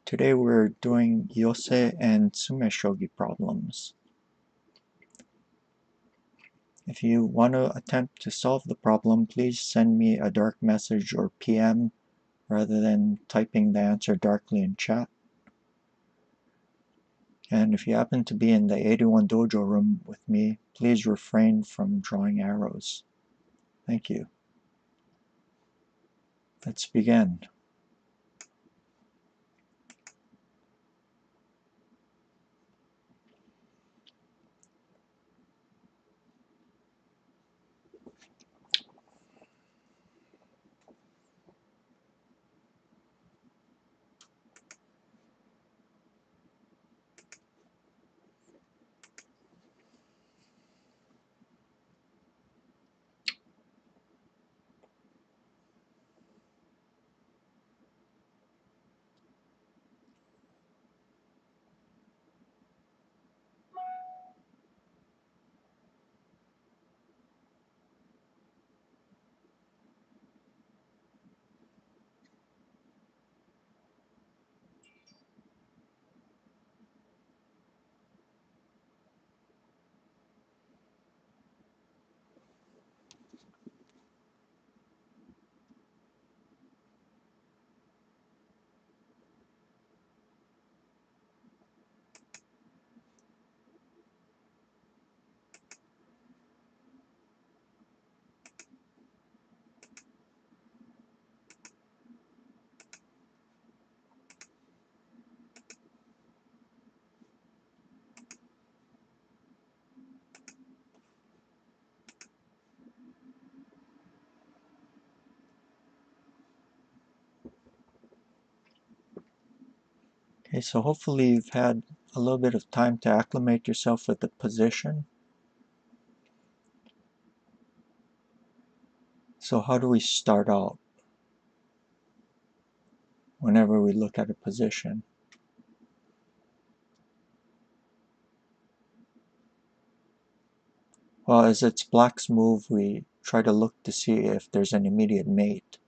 Today we're doing Yose and tsume shogi problems. If you want to attempt to solve the problem, please send me a dark message or PM rather than typing the answer darkly in chat. And if you happen to be in the 81 dojo room with me, please refrain from drawing arrows. Thank you. Let's begin. Okay, so hopefully you've had a little bit of time to acclimate yourself with the position. So how do we start out whenever we look at a position? Well, as it's black's move, we try to look to see if there's an immediate mate.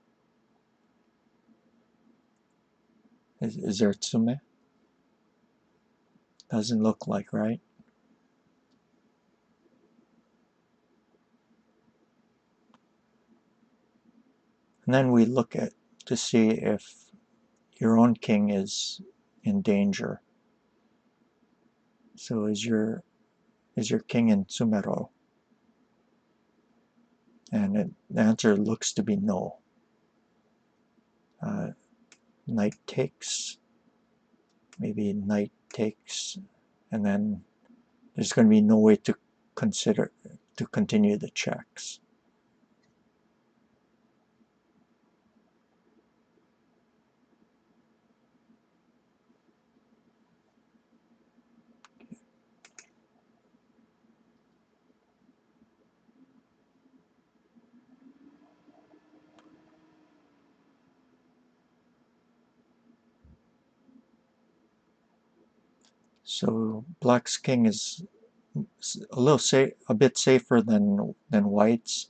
Is there tsume? Doesn't look like, right? And then we look at to see if your own king is in danger. So is your king in tsumero? And the answer looks to be no. Knight takes, maybe knight takes, and then there's going to be no way to continue the checks. So black's king is a bit safer than white's.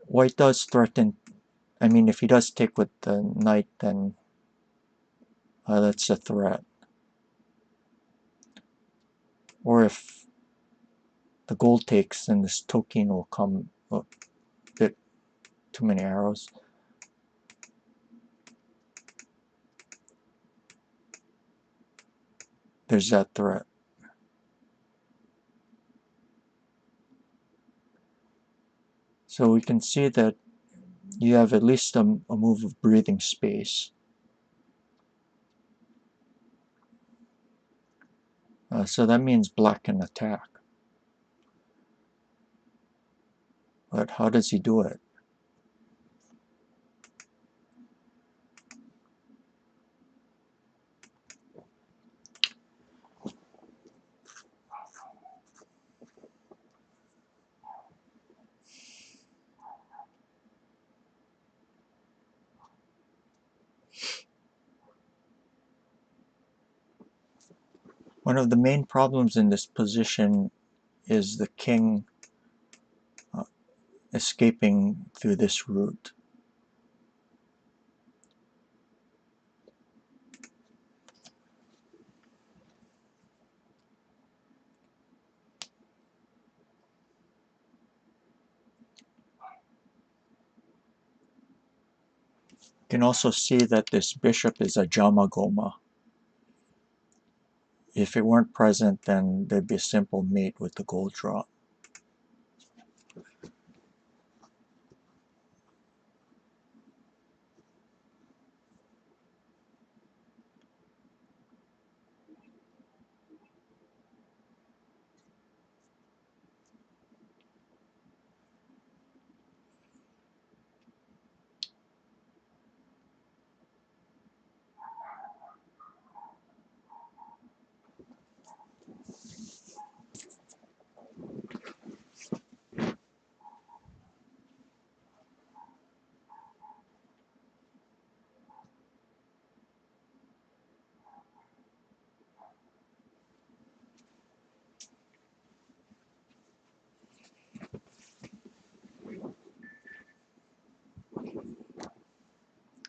White does threaten. I mean, if he does take with the knight, then that's a threat. Or if the gold takes, then this token will come. A bit too many arrows. There's that threat. So we can see that you have at least a move of breathing space. So that means black can attack. But how does he do it? One of the main problems in this position is the king escaping through this route. You can also see that this bishop is a jamagoma. If it weren't present, then there'd be a simple mate with the gold drop.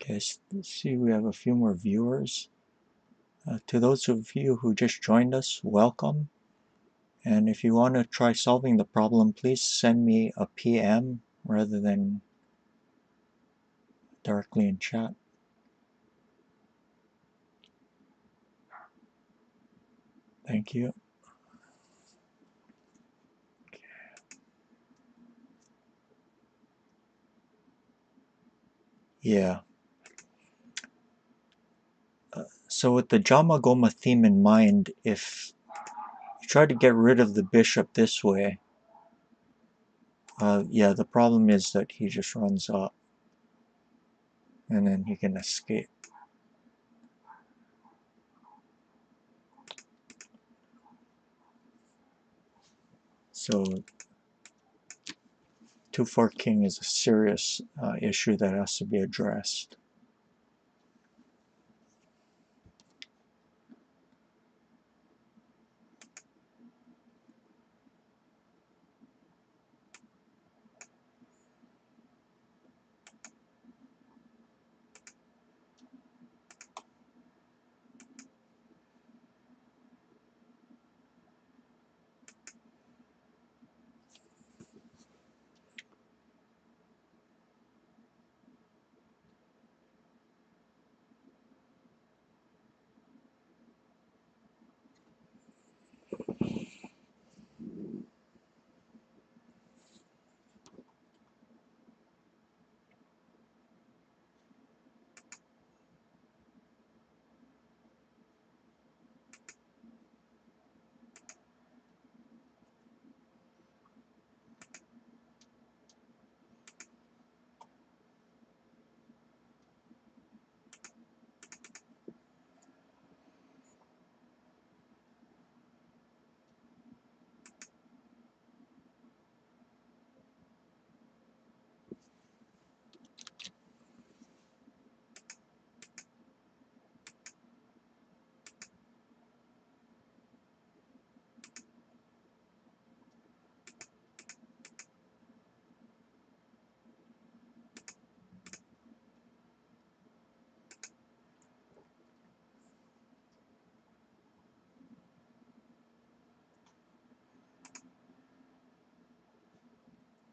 Okay, see we have a few more viewers. To those of you who just joined us, welcome. And if you want to try solving the problem, please send me a PM rather than directly in chat. Thank you. Yeah. So with the Jamagoma theme in mind, if you try to get rid of the bishop this way, yeah, the problem is that he just runs up and then he can escape. So 2-4 king is a serious issue that has to be addressed.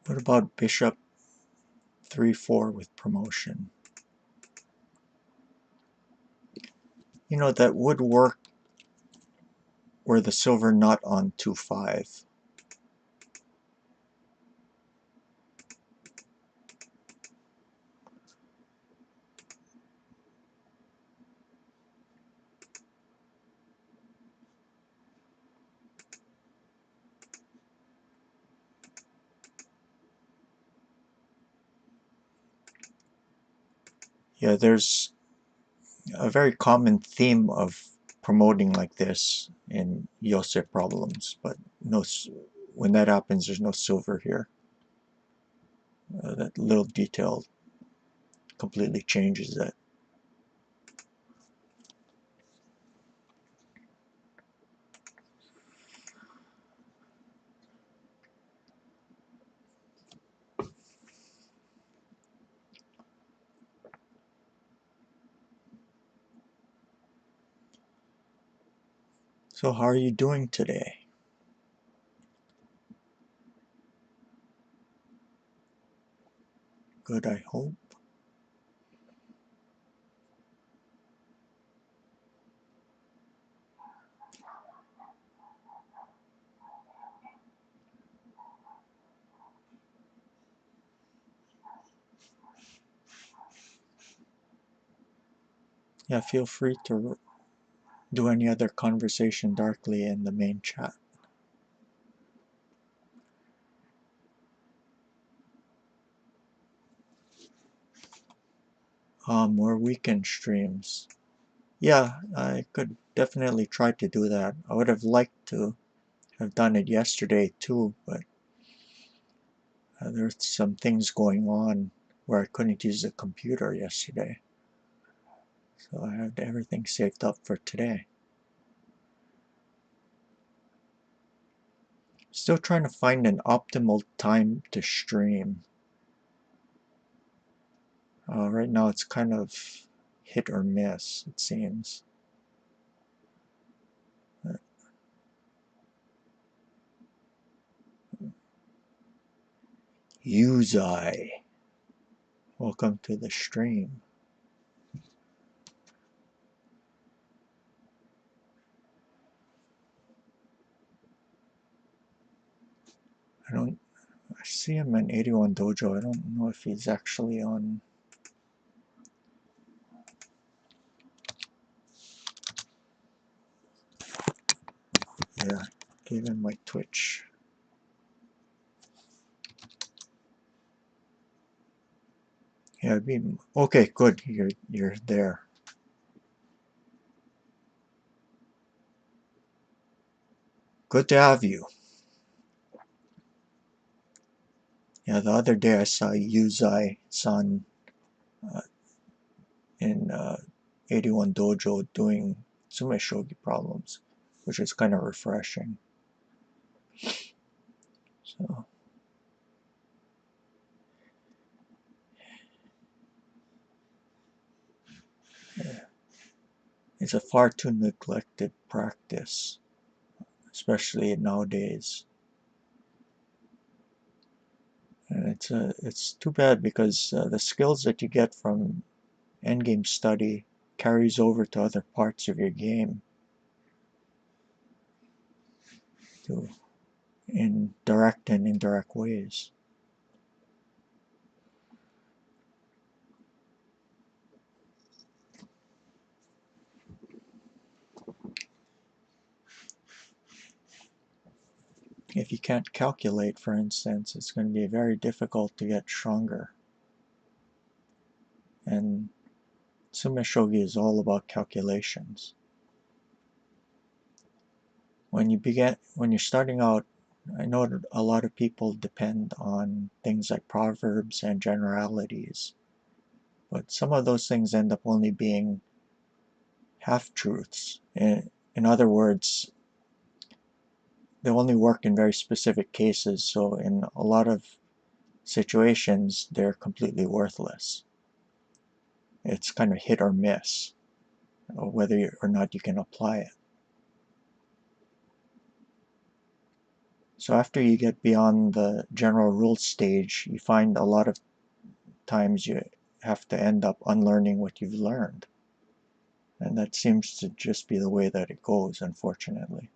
What about bishop 3-4 with promotion? You know, that would work were the silver not on 2-5. Yeah, there's a very common theme of promoting like this in Yose problems, but no, when that happens, there's no silver here. That little detail completely changes that. So how are you doing today? Good, I hope. Yeah, feel free to do any other conversation directly in the main chat. More weekend streams. Yeah, I could definitely try to do that. I would have liked to have done it yesterday too, but there's some things going on where I couldn't use the computer yesterday. So I had everything saved up for today. Still trying to find an optimal time to stream. Right now it's kind of hit or miss, it seems. Yose, welcome to the stream. I see him in 81 Dojo. I don't know if he's actually on. Yeah, gave him my Twitch. Yeah, okay. Good, you're there. Good to have you. Yeah, the other day I saw Yuzai-san in 81 Dojo doing tsume shogi problems, which is kind of refreshing. So yeah, it's a far too neglected practice, especially nowadays. And it's too bad because the skills that you get from endgame study carries over to other parts of your game too, in direct and indirect ways. If you can't calculate, for instance, it's going to be very difficult to get stronger. And tsume shogi is all about calculations. When you're starting out, I know that a lot of people depend on things like proverbs and generalities, but some of those things end up only being half-truths. In other words, they only work in very specific cases, so in a lot of situations, they're completely worthless. It's kind of hit or miss, whether or not you can apply it. So after you get beyond the general rules stage, you find a lot of times you have to end up unlearning what you've learned. And that seems to just be the way that it goes, unfortunately.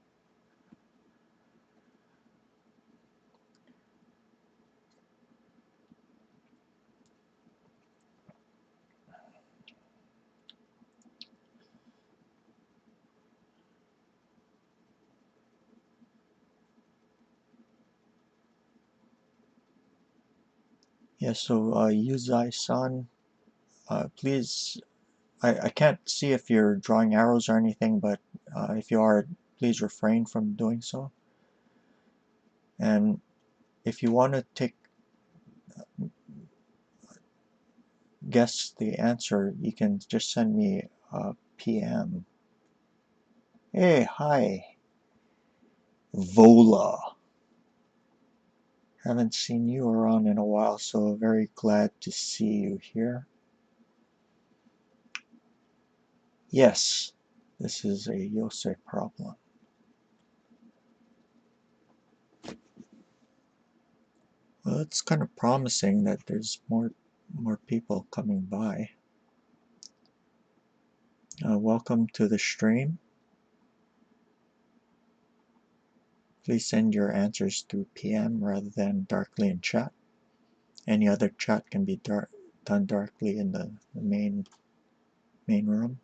Yeah, so Yuzai-san, please, I can't see if you're drawing arrows or anything, but if you are, please refrain from doing so. And if you want to guess the answer, you can just send me a PM. Hey, hi, Vola. Haven't seen you around in a while, so very glad to see you here. Yes, this is a Yose problem. Well, it's kind of promising that there's more people coming by. Welcome to the stream. Please send your answers through PM rather than darkly in chat. Any other chat can be done darkly in the main room.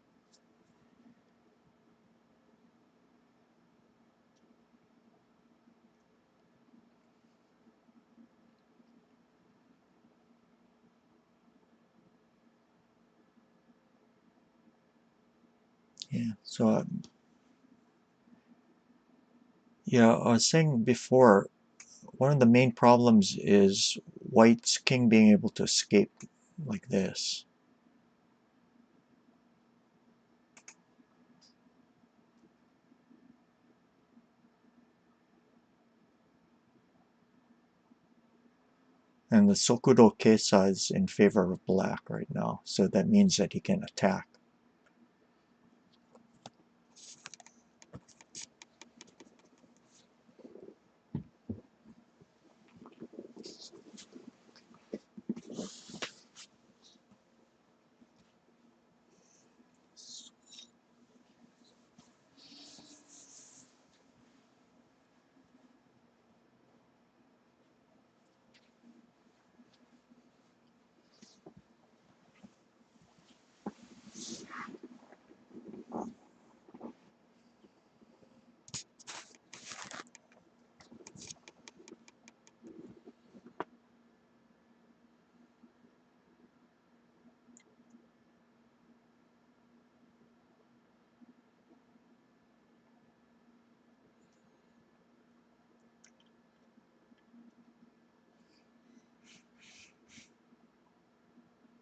Yeah, so yeah, I was saying before, one of the main problems is White's king being able to escape like this. And the Sokudo Keisa is in favor of black right now, so that means that he can attack.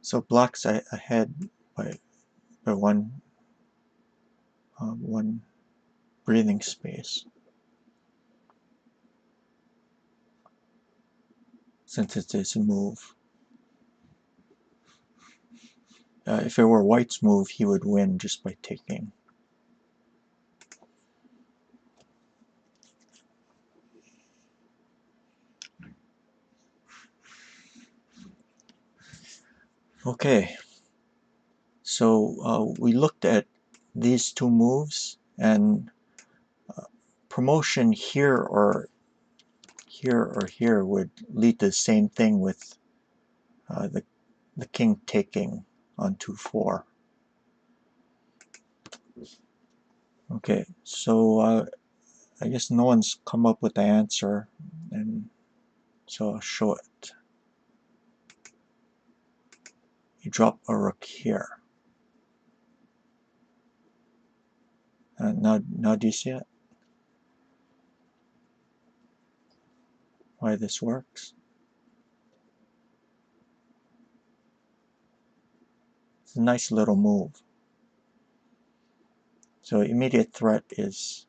So black's ahead by one breathing space, since it's his move. If it were White's move, he would win just by taking. Okay, so we looked at these two moves, and promotion here or here would lead to the same thing with the king taking on 2-4. Okay, so I guess no one's come up with the answer, and so I'll show it. You drop a rook here. Now do you see it? Why this works? It's a nice little move. So immediate threat is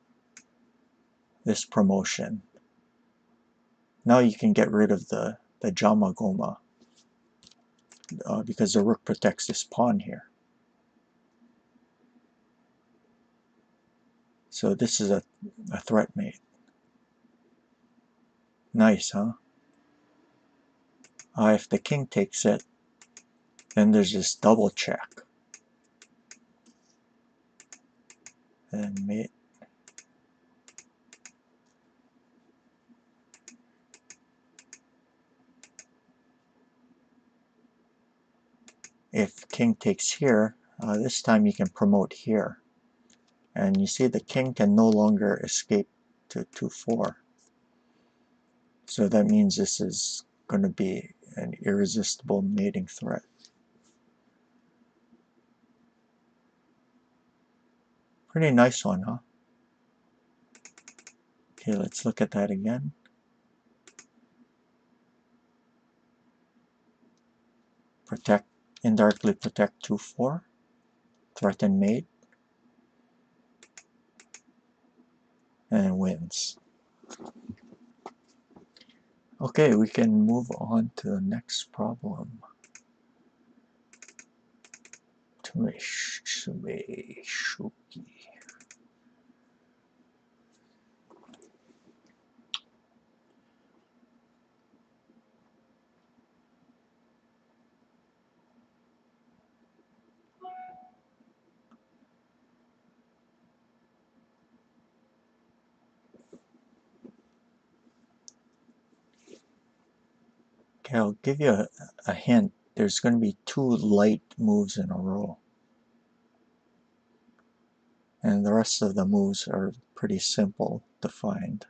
this promotion. Now you can get rid of the Jamagoma because the rook protects this pawn here. So this is a threat mate. Nice, huh? If the king takes it, then there's this double check. And mate. If king takes here, this time you can promote here. And you see the king can no longer escape to 2-4. So that means this is going to be an irresistible mating threat. Pretty nice one, huh? Okay, let's look at that again. Protect, indirectly protect 2-4. Threaten mate. And wins. Okay, we can move on to the next problem. Tsume Shuki. Okay, I'll give you a hint. There's going to be 2 light moves in a row. And the rest of the moves are pretty simple to find.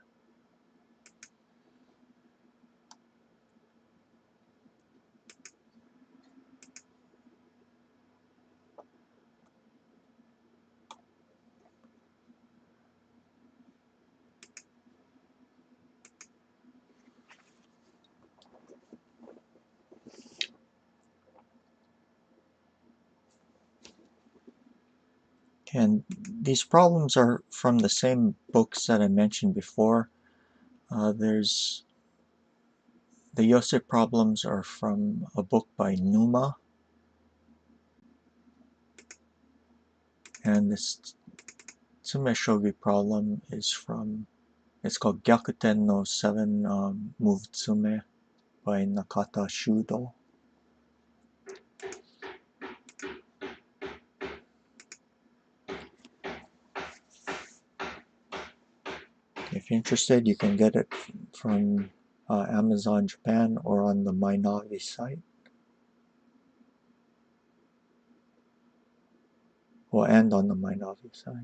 And these problems are from the same books that I mentioned before. There's the Yose problems are from a book by Numa, and this tsume shogi problem is from, it's called Gyakuten no 7 Move Tsume by Nakata Shudo. If you're interested, you can get it from Amazon Japan or on the Mynavi site. Well, and on the Mynavi site.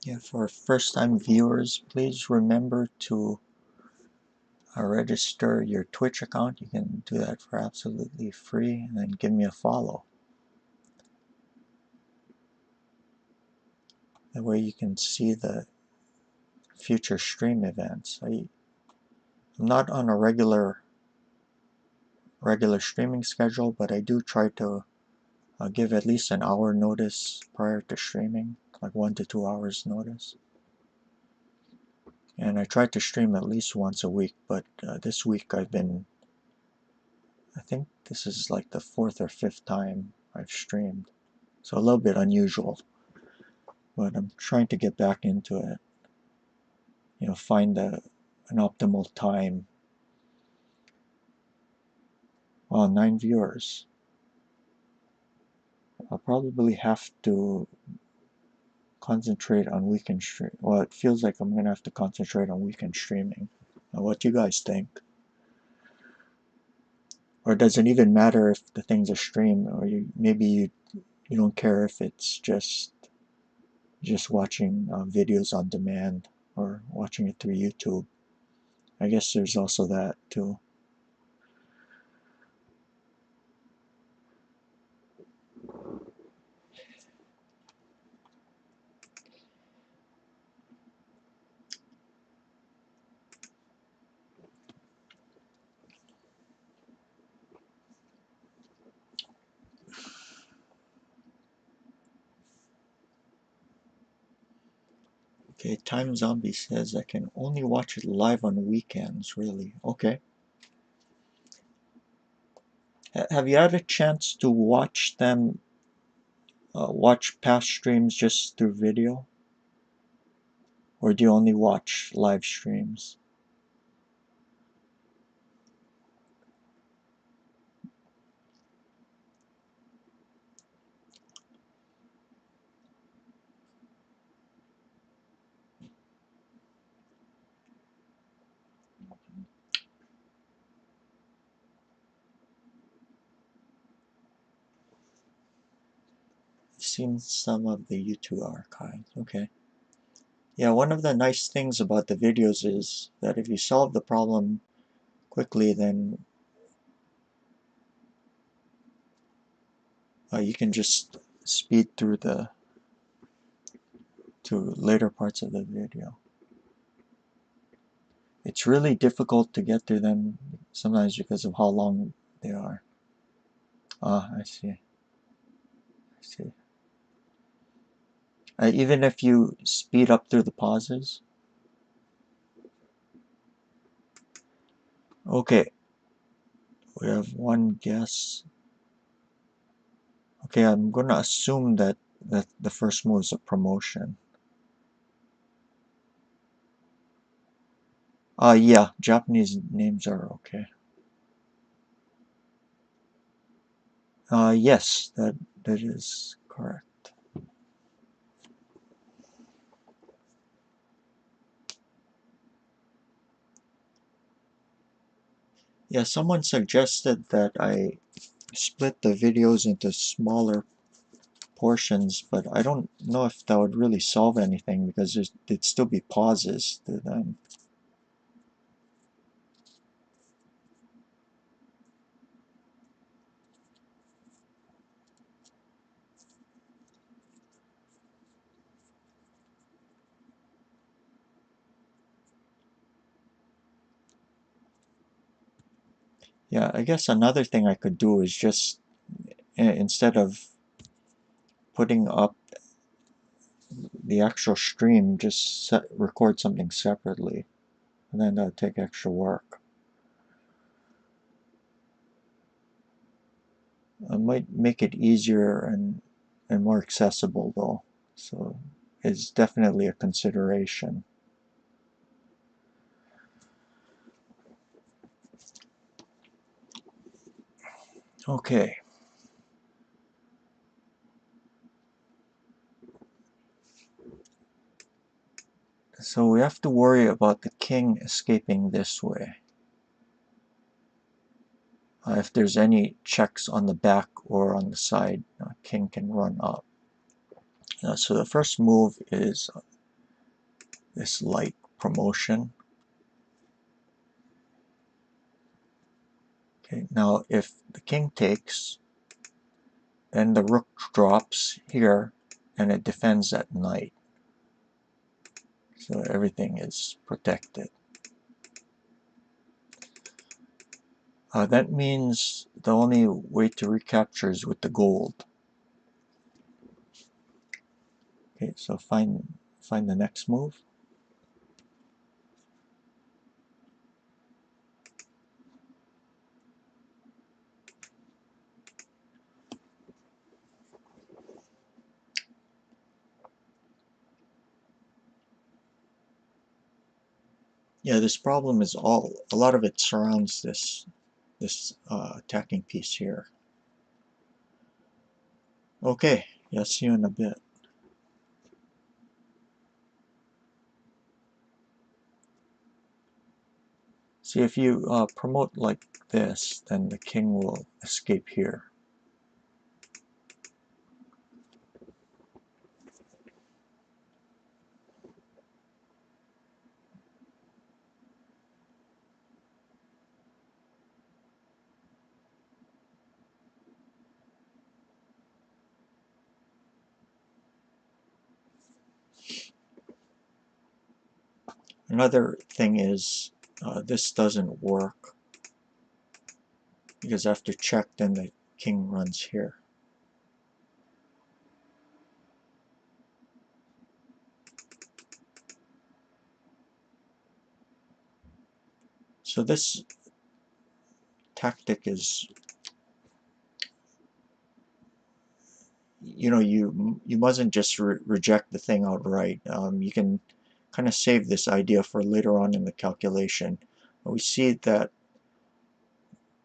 Yeah, for first-time viewers, please remember to register your Twitch account. You can do that for absolutely free, and then give me a follow. That way you can see the future stream events. I'm not on a regular streaming schedule, but I do try to give at least an hour notice prior to streaming, like 1 to 2 hours notice. And I try to stream at least once a week, but this week I think this is like the 4th or 5th time I've streamed. So a little bit unusual, but I'm trying to get back into it. You know, find an optimal time. Oh, 9 viewers. I'll probably have to concentrate on weekend stream. Well, it feels like I'm gonna have to concentrate on weekend streaming. What do you guys think? Or does it even matter if the thing's a stream, or maybe you don't care if it's just watching videos on demand or watching it through YouTube? I guess there's also that too. Okay, Time Zombie says I can only watch it live on weekends. Really? Okay. Have you had a chance to watch them, watch past streams just through video? Or do you only watch live streams? I've seen some of the YouTube archives. Okay. Yeah, one of the nice things about the videos is that if you solve the problem quickly, then you can just speed through to later parts of the video. It's really difficult to get through them sometimes because of how long they are. Ah, I see. I see. Even if you speed up through the pauses. Okay, we have one guess. Okay, I'm gonna assume that the first move is a promotion. Yeah, Japanese names are okay. Yes, that is correct. Yeah, someone suggested that I split the videos into smaller portions, but I don't know if that would really solve anything because there'd still be pauses to them. Yeah, I guess another thing I could do is just instead of putting up the actual stream, just record something separately, and then that would take extra work. It might make it easier and more accessible though, so it's definitely a consideration. Okay. So we have to worry about the king escaping this way. If there's any checks on the back or on the side, king can run up. So the first move is this light promotion. Okay, now if the king takes, then the rook drops here and it defends at knight. So everything is protected. That means the only way to recapture is with the gold. Okay, so find the next move. Yeah, this problem is a lot of it surrounds this attacking piece here. Okay, yeah, see you in a bit. See, if you promote like this, then the king will escape here. Another thing is this doesn't work because after check, then the king runs here. So this tactic is, you mustn't just reject the thing outright. You can kind of save this idea for later on in the calculation. We see that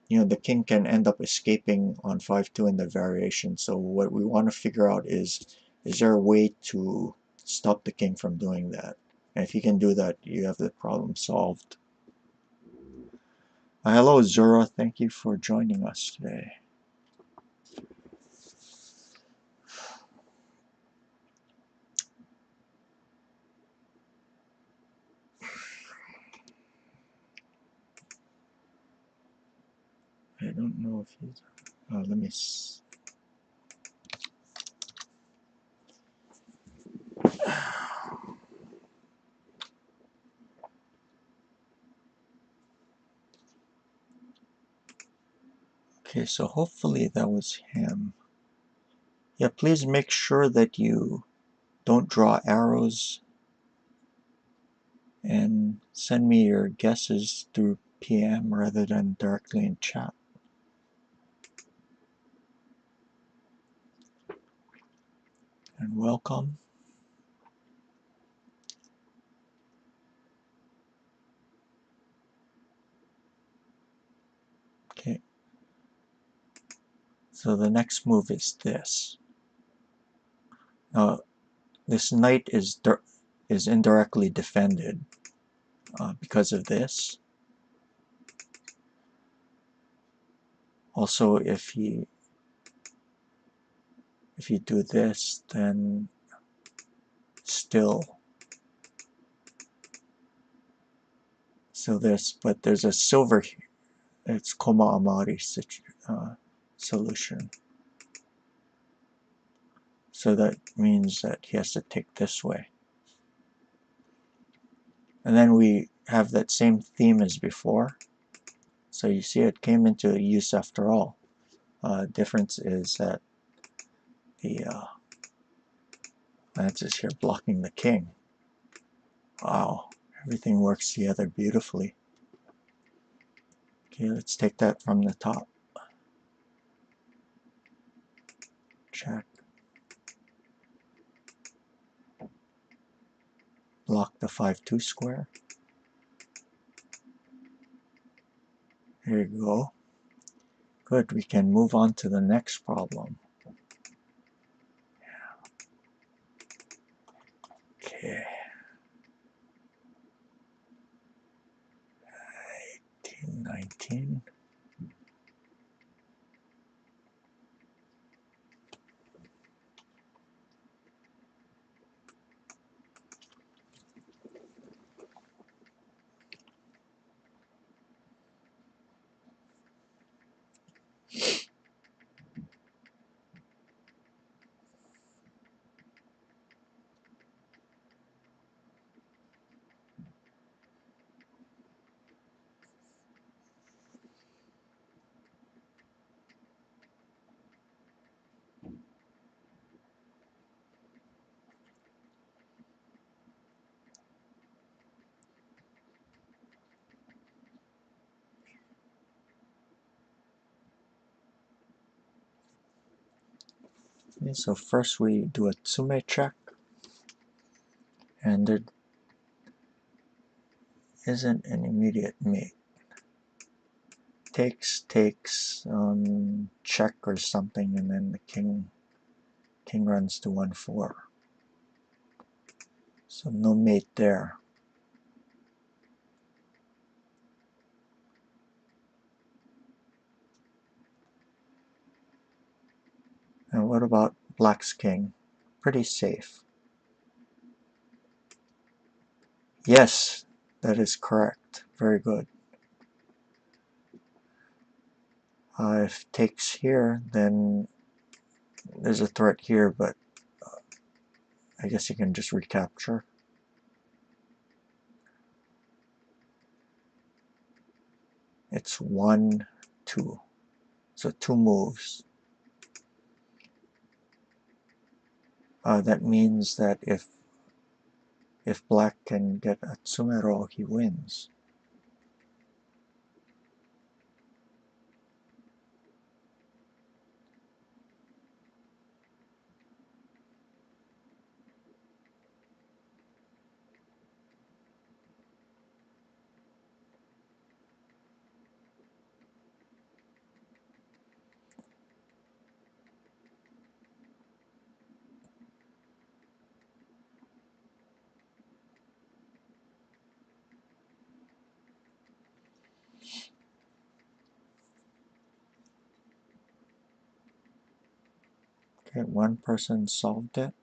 the king can end up escaping on 5-2 in the variation. So what we want to figure out is there a way to stop the king from doing that? And if you can do that, you have the problem solved. Hello, Zura. Thank you for joining us today. I don't know if he's... let me... Okay, so hopefully that was him. Yeah, please make sure that you don't draw arrows and send me your guesses through PM rather than directly in chat. and welcome. Okay, so the next move is this. Now, this knight is indirectly defended because of this. Also, if you do this, then still this, but there's a silver here. It's Koma Amari solution. So that means that he has to take this way. And then we have that same theme as before. So you see it came into use after all. Difference is that the lance is here blocking the king. Wow, everything works together beautifully. Okay, let's take that from the top. Check. Block the 5-2 square. Here you go. Good, we can move on to the next problem. Okay. 19. Okay, so first we do a tsume check, and there isn't an immediate mate. Takes, check or something, and then the king runs to 1-4. So no mate there. And what about black's king? Pretty safe. Yes, that is correct. Very good. If takes here, then there's a threat here, but I guess you can just recapture. It's 1-2. So 2 moves. That means that if black can get a tsumero, he wins. Okay, one person solved it.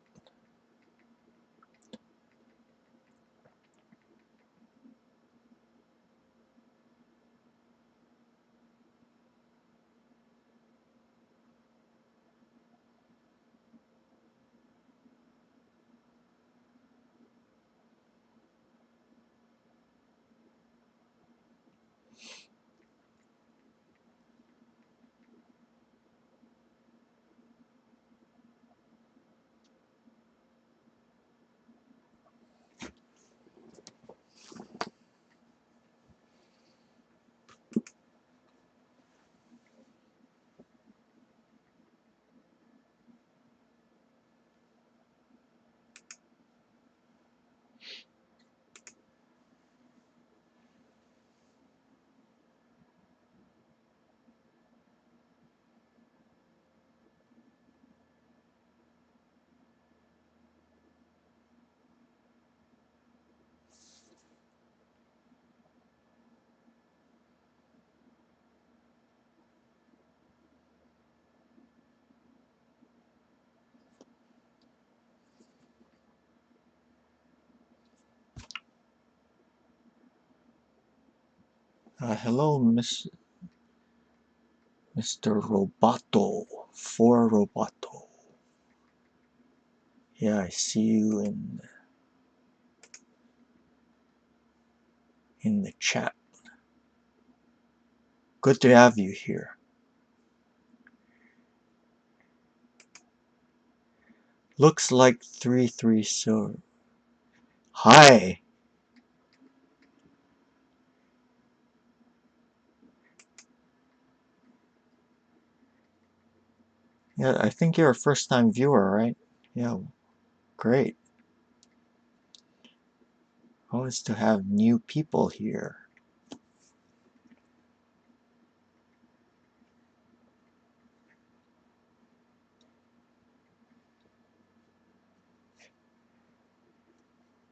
Hello, Mr. Roboto. For Roboto. Yeah, I see you in the chat. Good to have you here. Looks like 3-3 silver. Hi! Yeah, I think you're a first-time viewer, right? Yeah, great. Always to have new people here.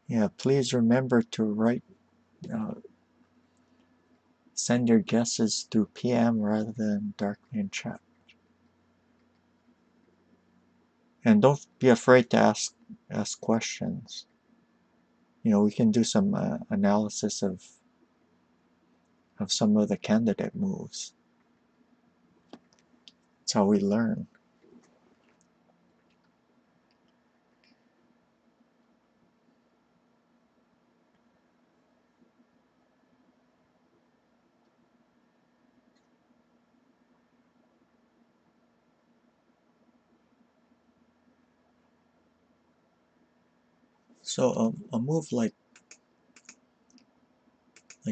Yeah, please remember to write, send your guesses through PM rather than directly in chat. And don't be afraid to ask questions. You know, we can do some analysis of some of the candidate moves. That's how we learn. So a move like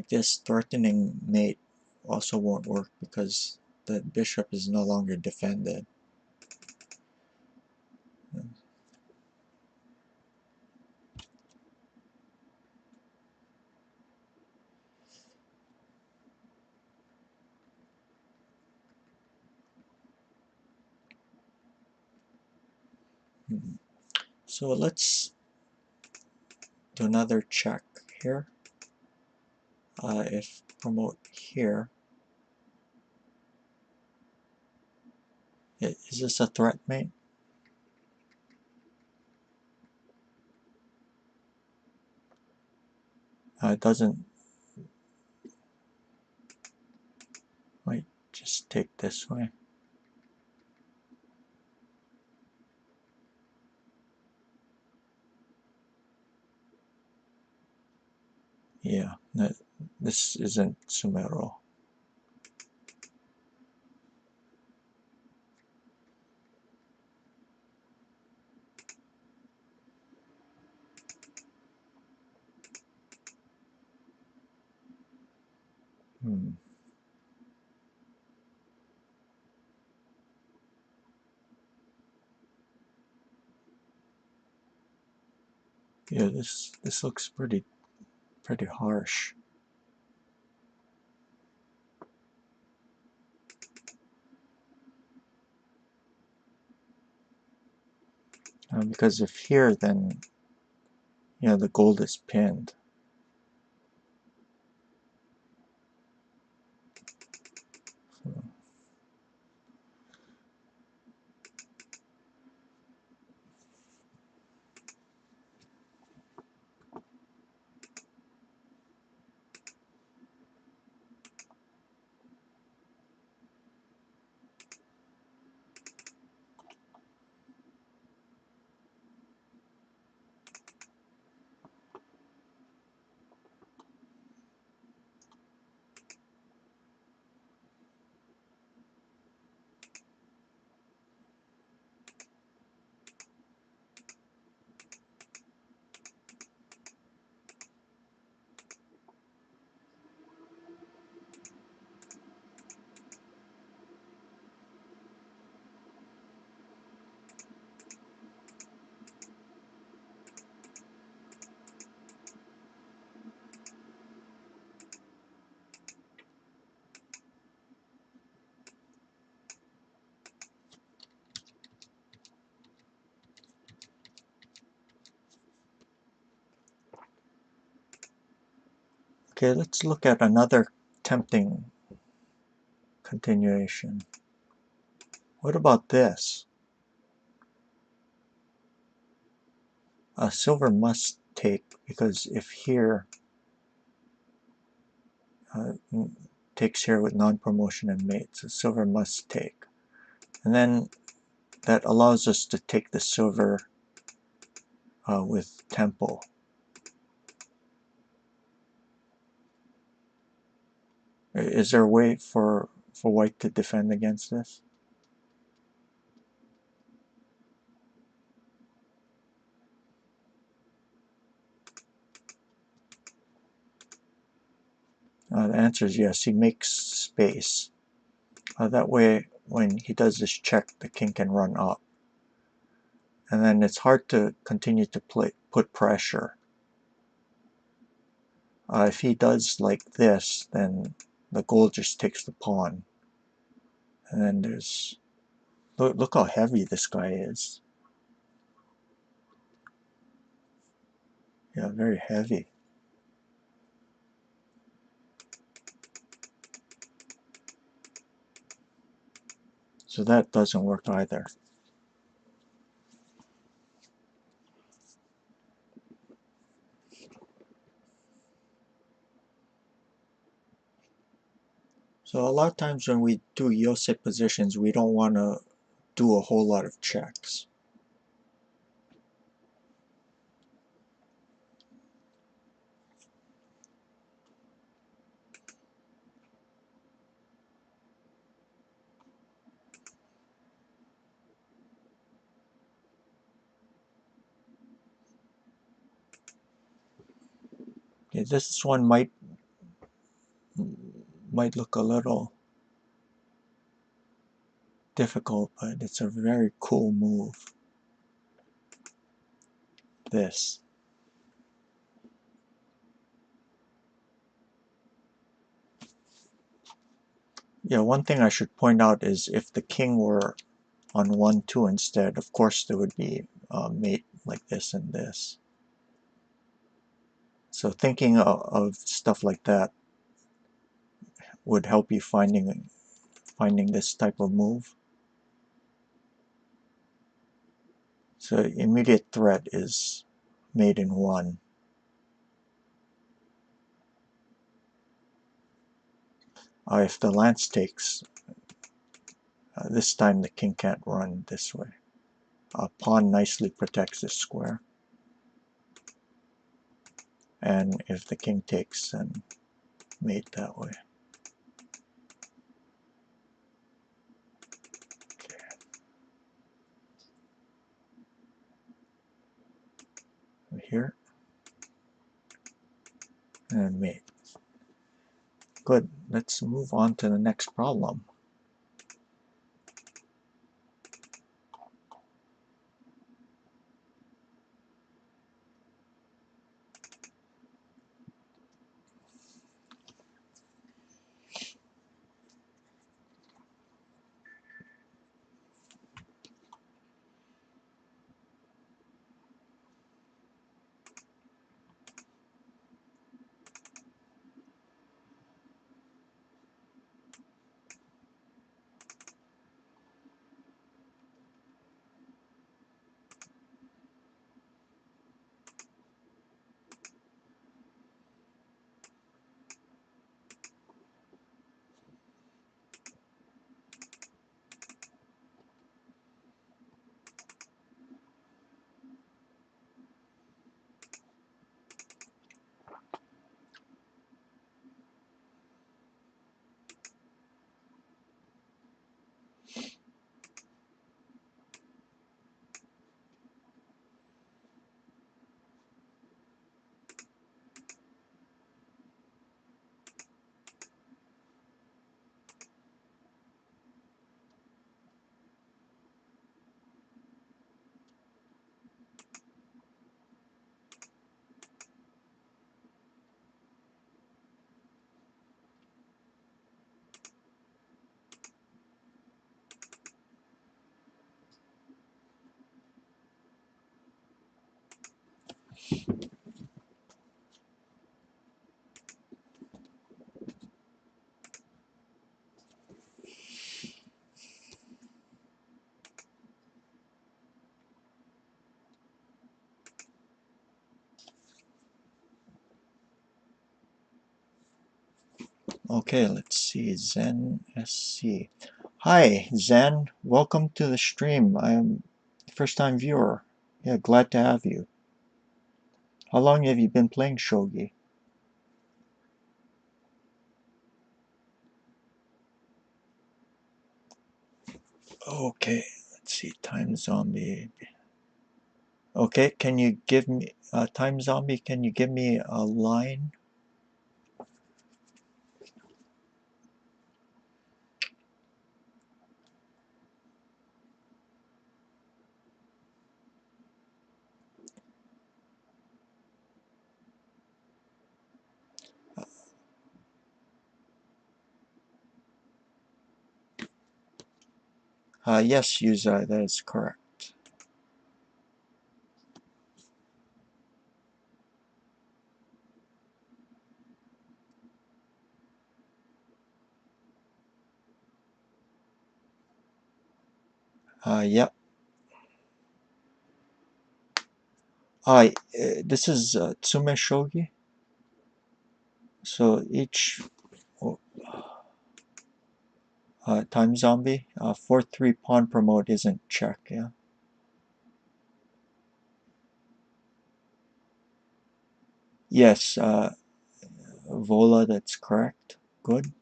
this threatening mate also won't work because the bishop is no longer defended. So let's do another check here. If promote here, is this a threat mate? It doesn't. Might just take this way. Yeah, this isn't Sumero. Yeah, this looks pretty harsh. Because if here, then the gold is pinned. So, okay, let's look at another tempting continuation. What about this? Silver must take, because if here takes here with non-promotion and mate, so silver must take. And then that allows us to take the silver with tempo. Is there a way for white to defend against this? The answer is yes. He makes space. That way, when he does this check, the king can run up. And then it's hard to continue to put pressure. If he does like this, then the gold just takes the pawn. And then there's... Look how heavy this guy is. Yeah, very heavy. So that doesn't work either. So a lot of times when we do Yose positions, we don't want to do a whole lot of checks. Okay, this one might look a little difficult, but it's a very cool move. This. Yeah, one thing I should point out is if the king were on 1-2 instead, of course there would be mate like this and this. So thinking of stuff like that would help you finding this type of move. So immediate threat is mate in 1. If the lance takes, this time the king can't run this way. Pawn nicely protects this square. And if the king takes, then mate that way. Okay. Here. And mate. Good. Let's move on to the next problem. Okay, let's see. Zen SC. Hi, Zen. Welcome to the stream. I'm a first-time viewer. Yeah, glad to have you. How long have you been playing shogi? Okay, let's see. Time Zombie. Okay, can you give me Time Zombie? Can you give me a line? Yes, Yuza, that is correct. Yep. This is tsume shogi. So each oh, Time Zombie 4-3 pawn promote isn't check. Yeah. Yes, Vola, that's correct. Good.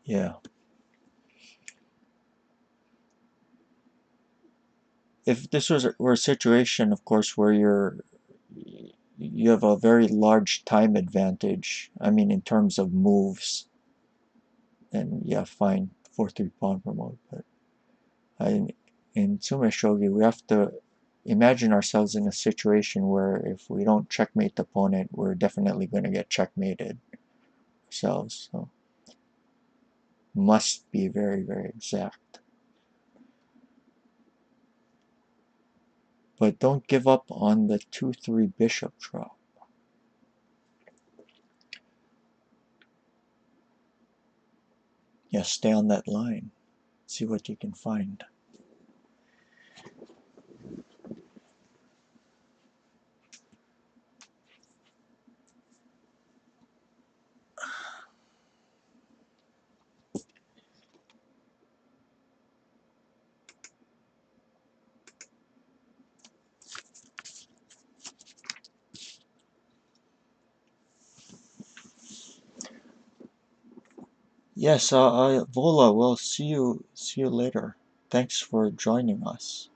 Yeah. If this were a situation, of course, where you have a very large time advantage, I mean, in terms of moves, then yeah, fine, 4-3 pawn promote. But in Tsume Shogi, we have to imagine ourselves in a situation where if we don't checkmate the opponent, we're definitely going to get checkmated ourselves. So must be very, very exact. But don't give up on the 2-3 bishop drop. Yeah, stay on that line. See what you can find. Yes, Vola, we'll see you later. Thanks for joining us.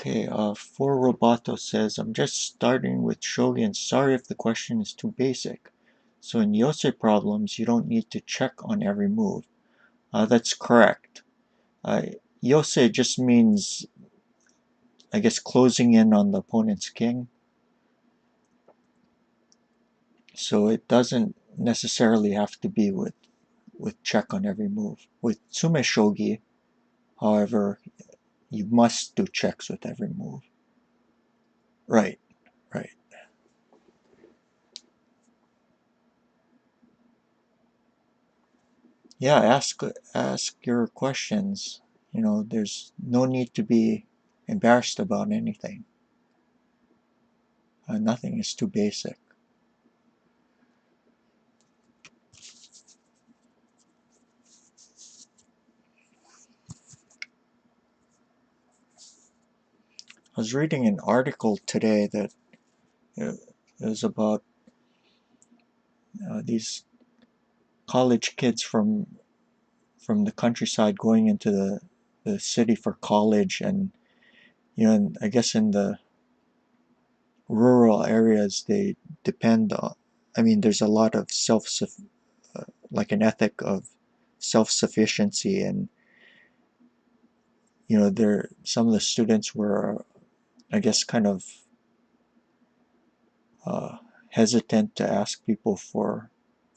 Okay, For Roboto says, I'm just starting with shogi and sorry if the question is too basic. So in Yose problems, you don't need to check on every move. That's correct. Yose just means, I guess, closing in on the opponent's king. So it doesn't necessarily have to be with check on every move. With Tsume Shogi, however, you must do checks with every move. Right, right. Yeah, ask your questions. You know, there's no need to be embarrassed about anything. Nothing is too basic. I was reading an article today that is about these college kids from from the countryside going into the city for college, and I guess in the rural areas they depend on. I mean, there's a lot of like an ethic of self-sufficiency, and there some of the students were, I guess, kind of hesitant to ask people for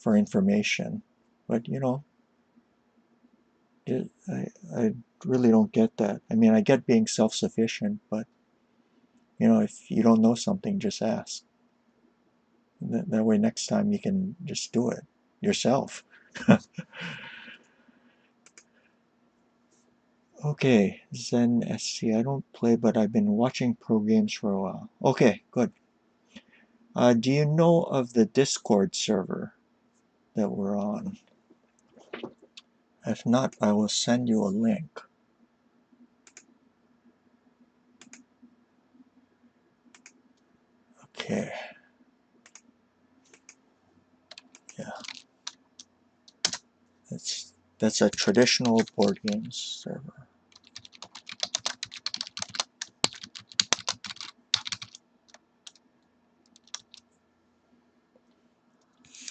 information, but I really don't get that. I mean, I get being self-sufficient, but if you don't know something, just ask. That way, next time you can just do it yourself. Okay, Zen SC. I don't play, but I've been watching pro games for a while. Okay, good. Do you know of the Discord server that we're on? If not, I will send you a link. Okay. Yeah. That's a traditional board games server.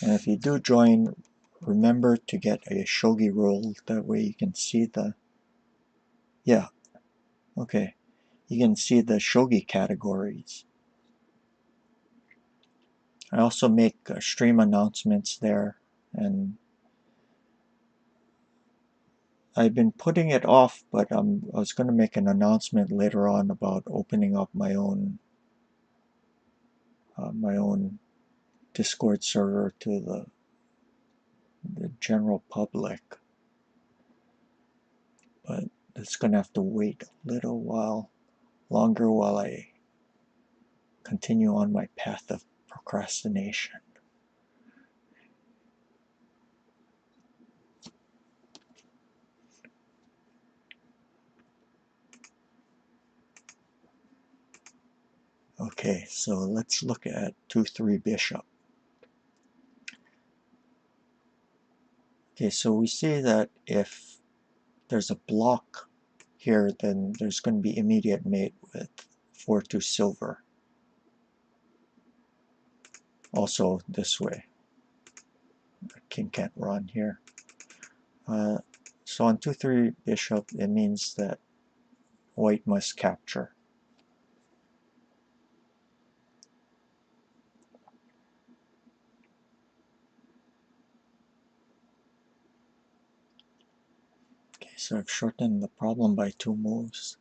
And if you do join, remember to get a shogi rule. That way you can see the... Yeah, okay. You can see the shogi categories. I also make stream announcements there, and I've been putting it off, but I was going to make an announcement later on about opening up my own Discord server to the general public. But it's going to have to wait a little while longer while I continue on my path of procrastination. Okay, so let's look at 2-3 bishop. Okay, so we see that if there's a block here, then there's going to be immediate mate with 4-2 silver. Also this way. The king can't run here. So on 2-3 bishop, it means that white must capture. Okay, so I've shortened the problem by 2 moves.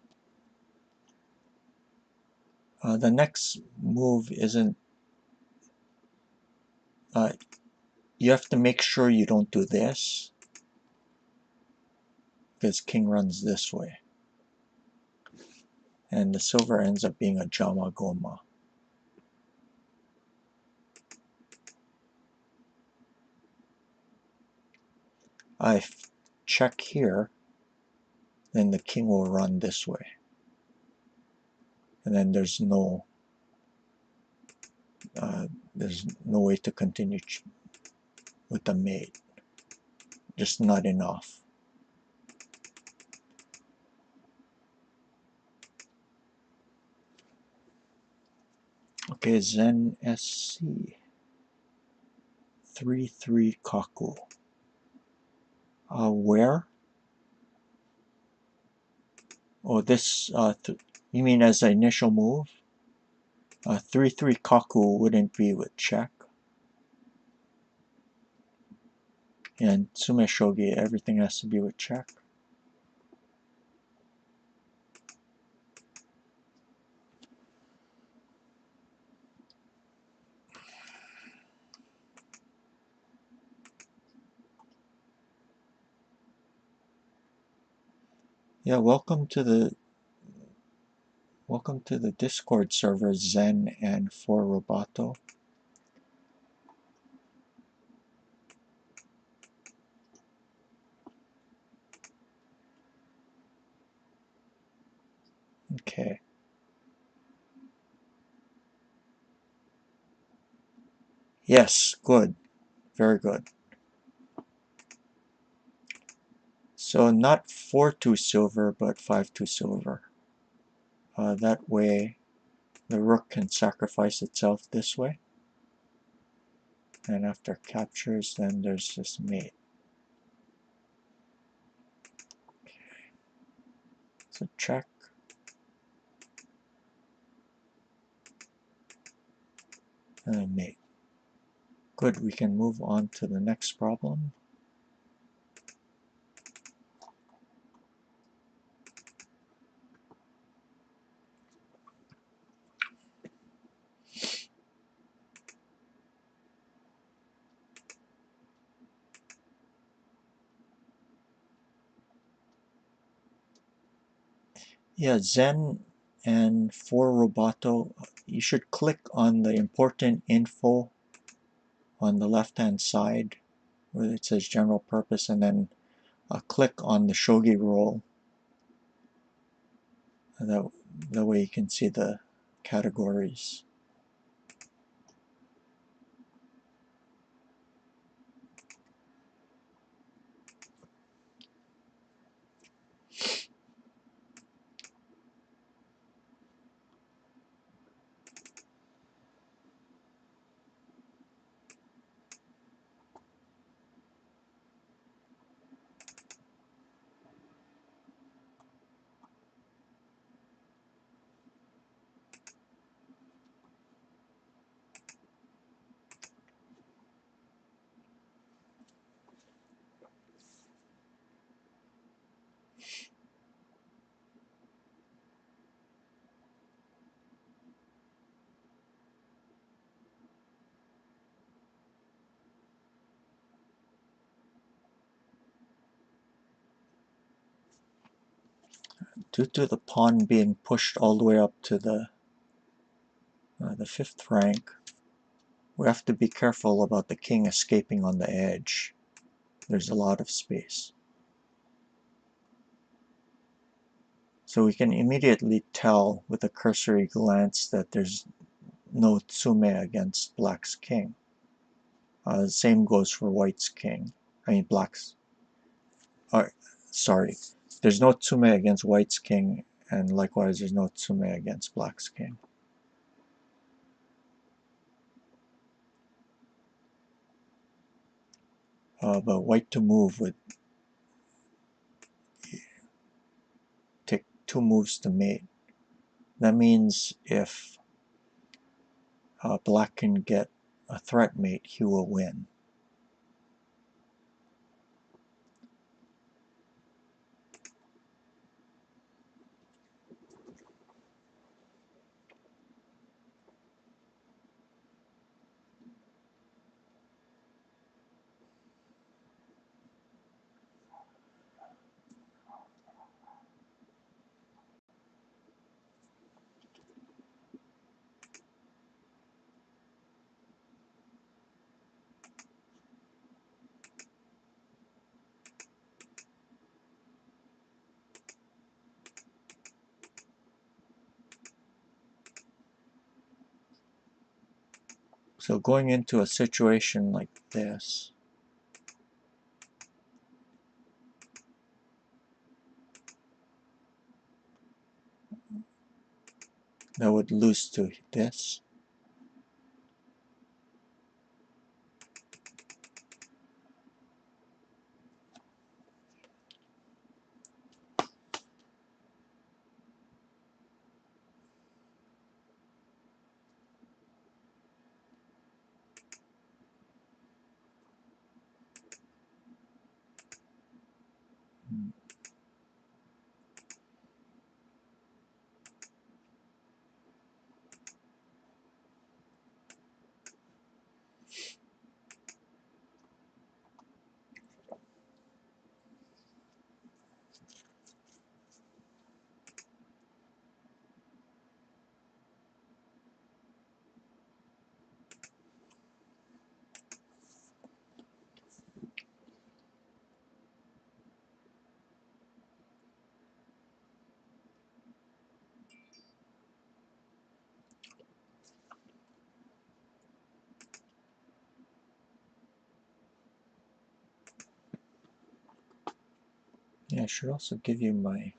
The next move isn't... you have to make sure you don't do this, because king runs this way. And the silver ends up being a Jamagoma. I check here, then the king will run this way. And then there's no way to continue with the mate. Just not enough. Okay, Zen SC. 3-3 Kaku. Where? Oh, this, you mean as an initial move? 3-3 Kaku wouldn't be with check. And tsume shogi, everything has to be with check. Yeah, welcome to the Discord server, Zen and 4Roboto. Okay. Yes, good. Very good. So not 4-2 silver, but 5-2 silver. That way the rook can sacrifice itself this way. And after captures, then there's just mate. So check. And then mate. Good, we can move on to the next problem. Yeah, Zen and for Roboto, you should click on the important info on the left hand side where it says general purpose, and then click on the shogi roll. That way you can see the categories. Due to the pawn being pushed all the way up to the 5th rank, we have to be careful about the king escaping on the edge. There's a lot of space. So we can immediately tell with a cursory glance that there's no tsume against black's king. The same goes for white's king. I mean black's. Sorry. There's no tsume against white's king, and likewise there's no tsume against black's king. But white to move would take 2 moves to mate. That means if black can get a threat mate, he will win. So going into a situation like this, that would lose to this. Yeah, I should also give you my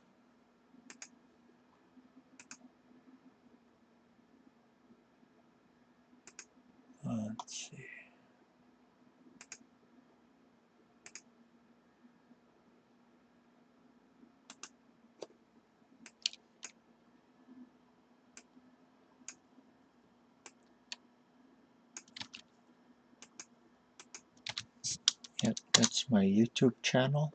let's see. Yep, that's my YouTube channel.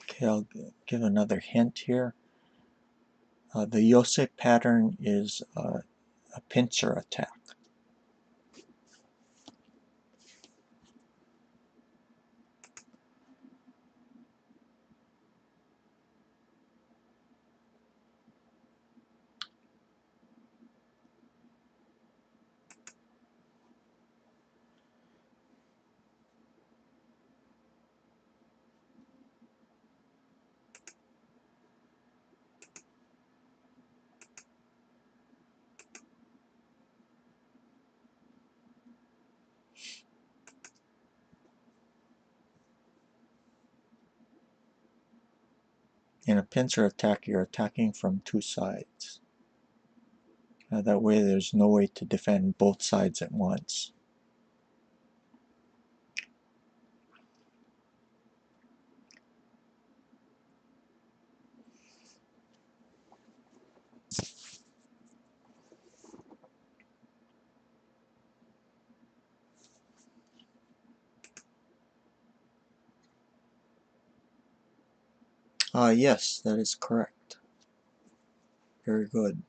Okay, I'll give another hint here. The Yose pattern is a pincer attack. In a pincer attack, you're attacking from two sides. That way there's no way to defend both sides at once. Yes, that is correct. Very good.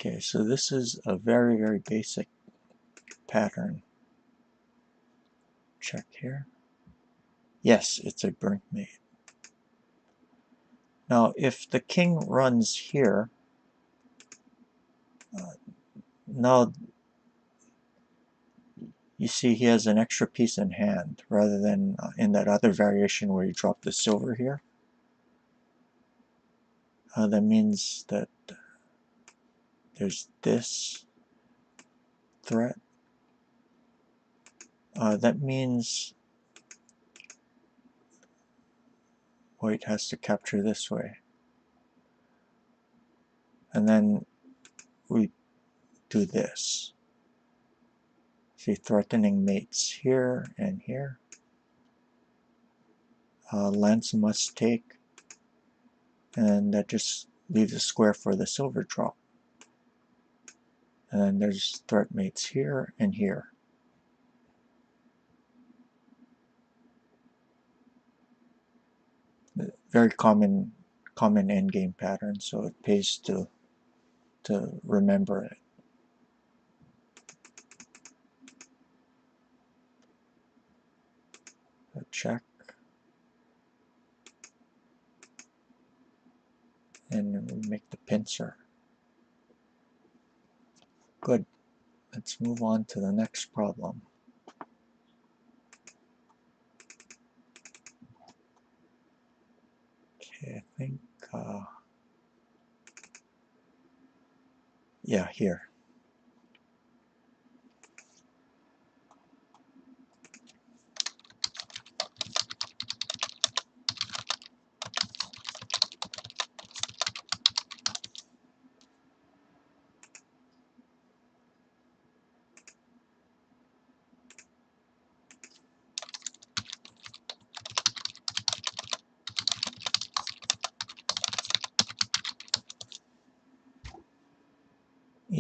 Okay, so this is a very, very basic pattern. Check here. Yes, it's a burnt mate. Now, if the king runs here, now you see he has an extra piece in hand, rather than in that other variation where you drop the silver here. That means that there's this threat. That means white has to capture this way. And then we do this. See, threatening mates here and here. Lance must take, and that just leaves a square for the silver drop. And then there's threat mates here and here. Very common endgame pattern, so it pays to remember it. So check, and we make the pincer. Good. Let's move on to the next problem. Okay, I think, yeah, here.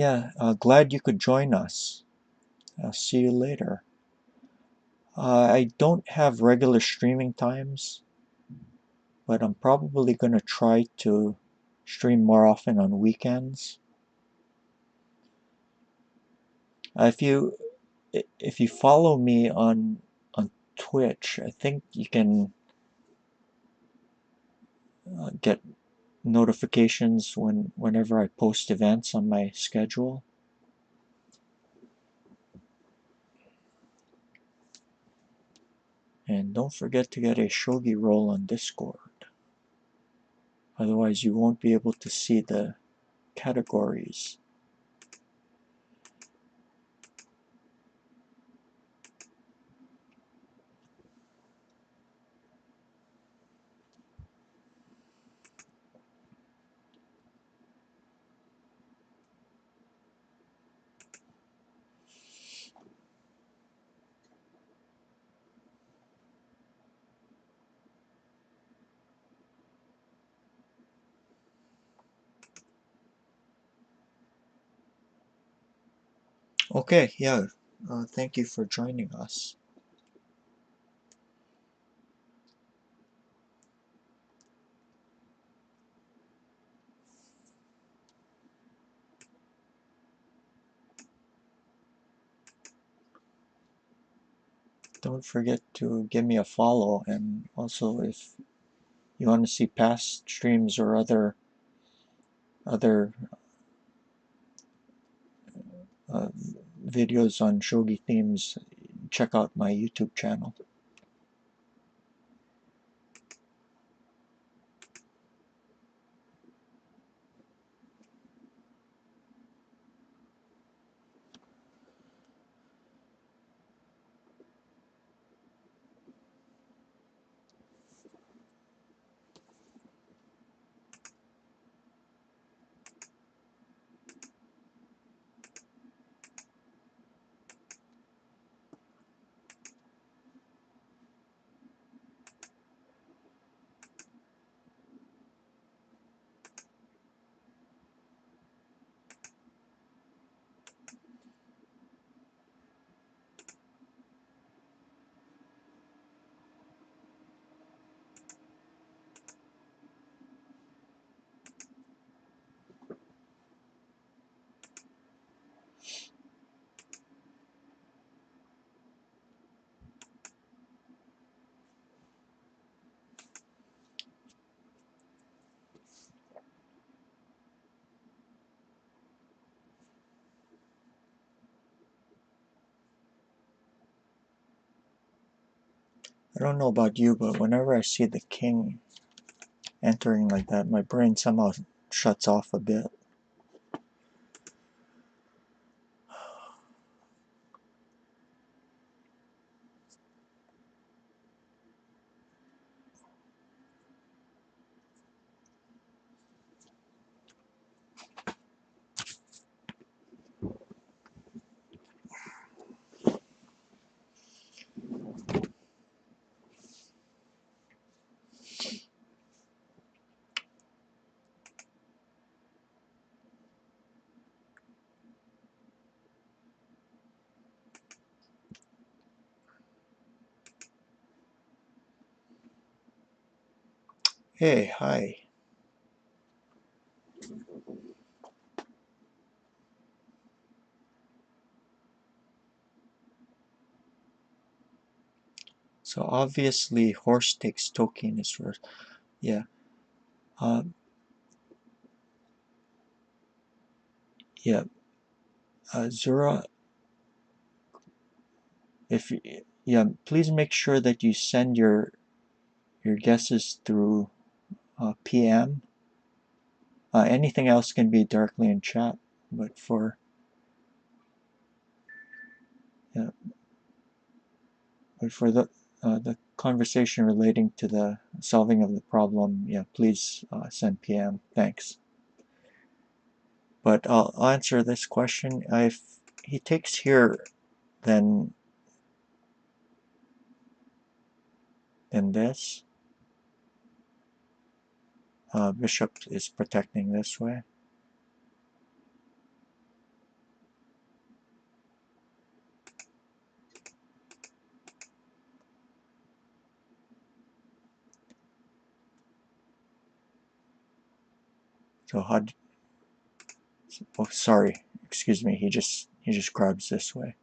Yeah, glad you could join us. I'll see you later. I don't have regular streaming times, but I'm probably going to try to stream more often on weekends. If you follow me on Twitch, I think you can get notifications whenever I post events on my schedule. And don't forget to get a shogi roll on Discord. Otherwise you won't be able to see the categories. Okay, yeah. Thank you for joining us. Don't forget to give me a follow, and also if you want to see past streams or other uh, videos on shogi themes, check out my YouTube channel. I don't know about you, but whenever I see the king entering like that, my brain somehow shuts off a bit. Hey, hi. So obviously horse takes token is first. Yeah. Uh, yeah. Zura, if yeah, please make sure that you send your guesses through PM. Anything else can be directly in chat, but yeah, but for the conversation relating to the solving of the problem, yeah, please send PM. Thanks. But I'll answer this question. If he takes here, then this bishop is protecting this way. So how? Oh, sorry. Excuse me. He just grabs this way.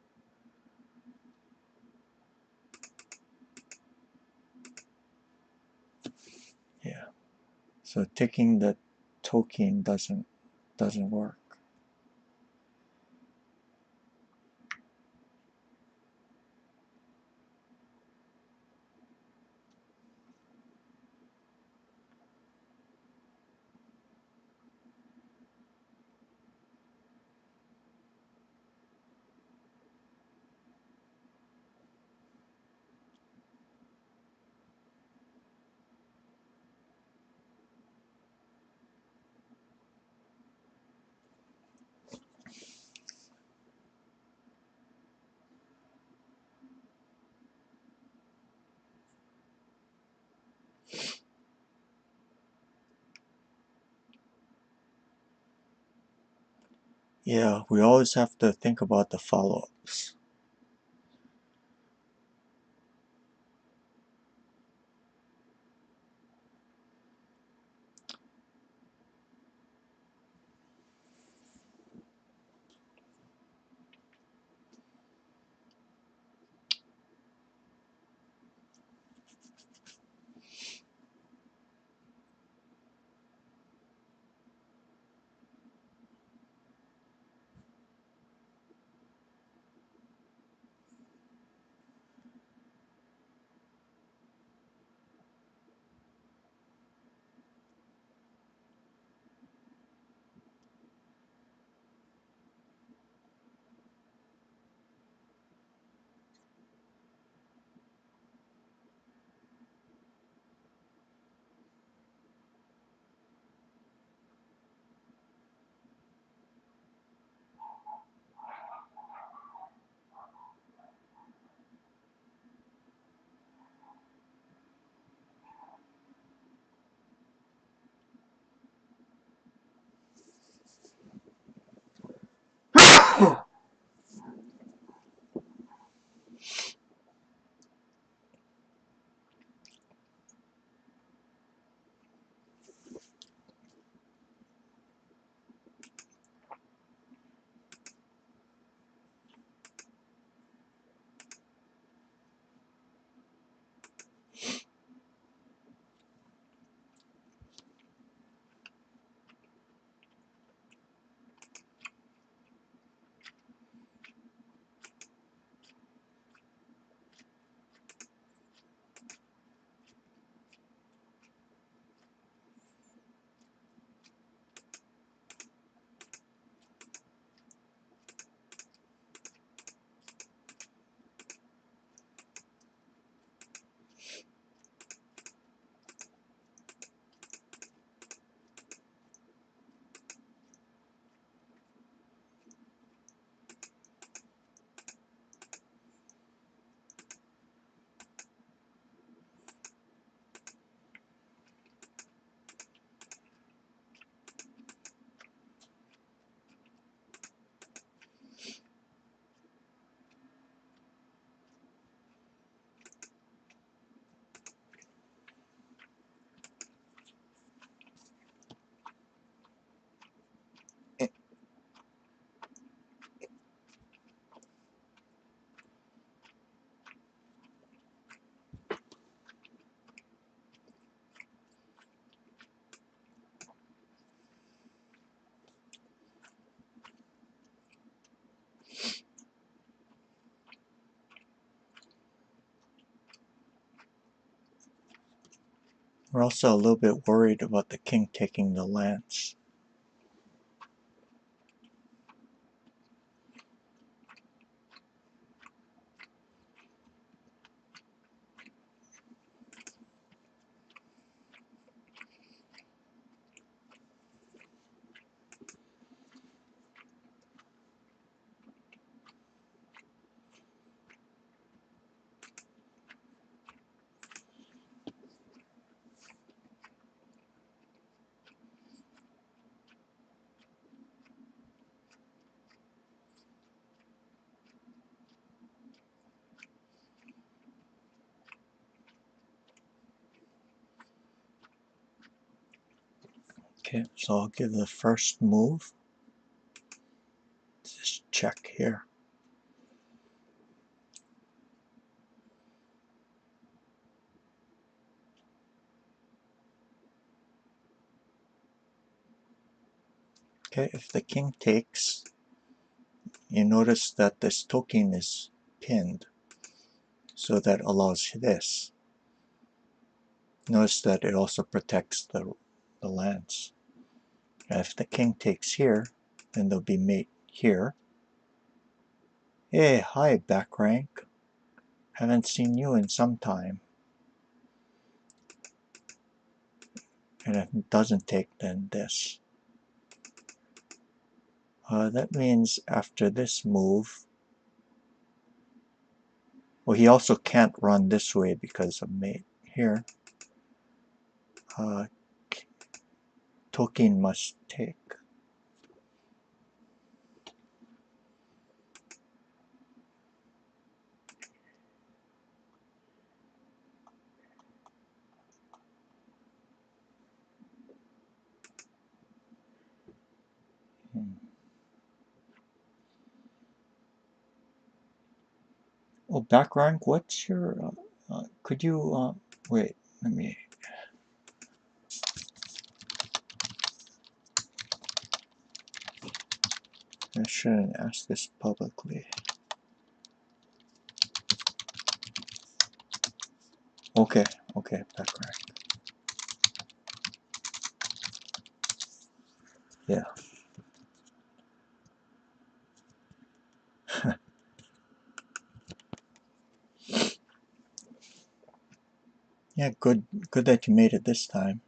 Yeah. So taking the token doesn't work. Yeah, we always have to think about the follow-ups. We're also a little bit worried about the king taking the lance. Okay, so I'll give the first move. Just check here. Okay, if the king takes, you notice that this token is pinned, so that allows this. Notice that it also protects the lance. And if the king takes here, then there'll be mate here. Hey, hi, back rank. Haven't seen you in some time. And if it doesn't take, then this. That means after this move, well, he also can't run this way because of mate here. Token must take. Oh, back rank, what's your, could you, wait, let me, I shouldn't ask this publicly. Okay, okay, back rank. Yeah. Yeah, good that you made it this time.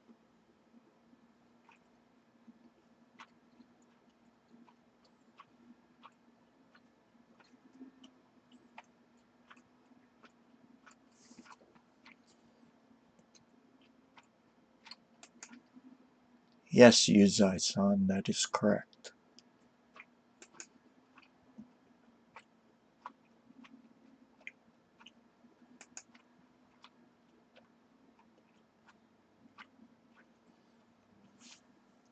Yes, Yuzai-san, that is correct.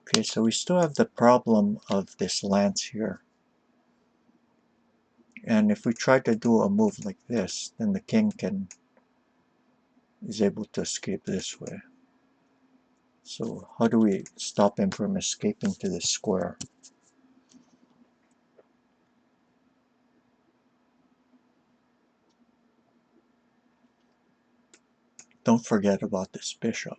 Okay, so we still have the problem of this lance here. And if we try to do a move like this, then the king is able to escape this way. So how do we stop him from escaping to this square? Don't forget about this bishop.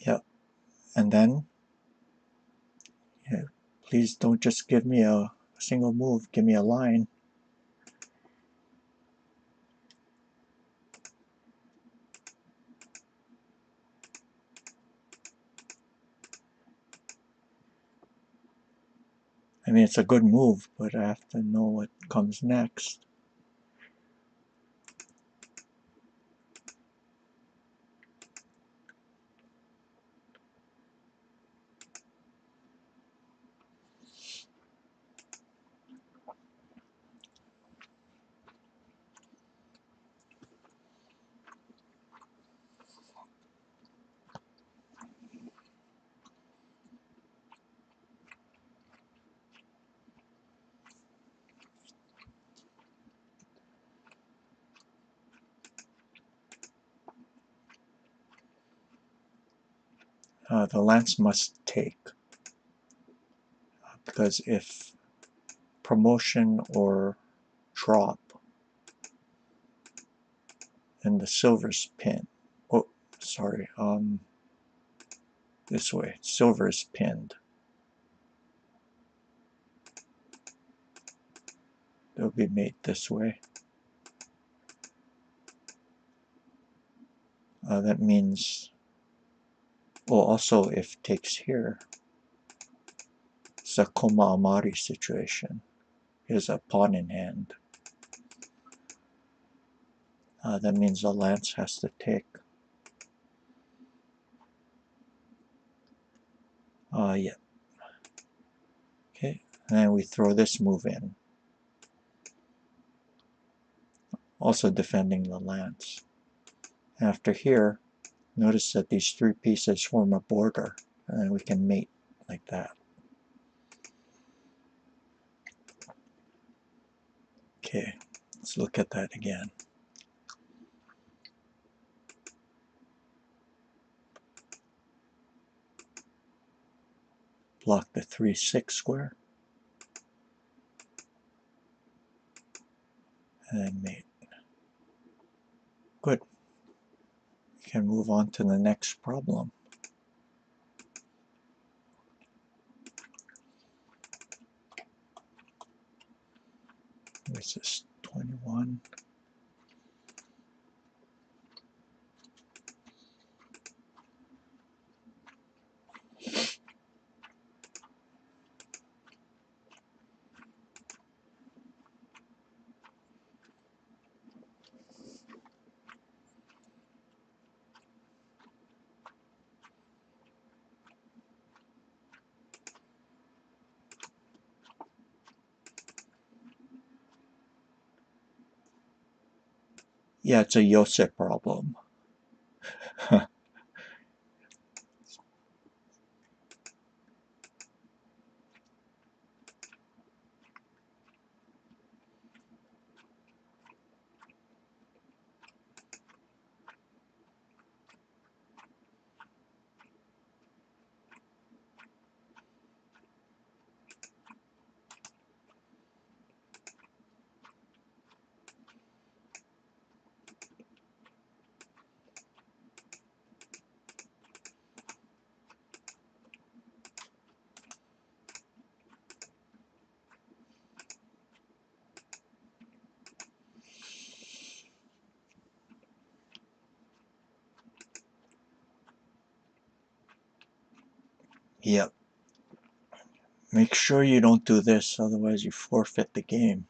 Yep. And then, yeah, please don't just give me a single move, give me a line. I mean, it's a good move, but I have to know what comes next. The lance must take, because if promotion or drop, then the silver's pinned. Oh, sorry, this way, silver is pinned. They'll be made this way. That means Well, also if takes here, it's a Koma Amari situation. Here's a pawn in hand. That means the lance has to take. Yeah. Okay, and then we throw this move in. Also defending the lance. After here, notice that these three pieces form a border, and then we can mate like that. Okay, let's look at that again. Block the 3-6 square, and then mate. Good. We can move on to the next problem. This is 21. Yeah, it's a Yose problem. Yep. Make sure you don't do this, otherwise you forfeit the game.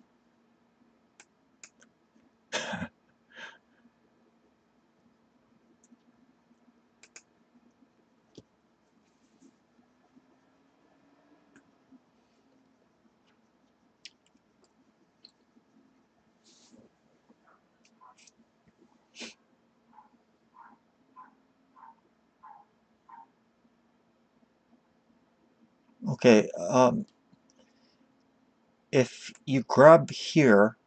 Okay, if you grab here,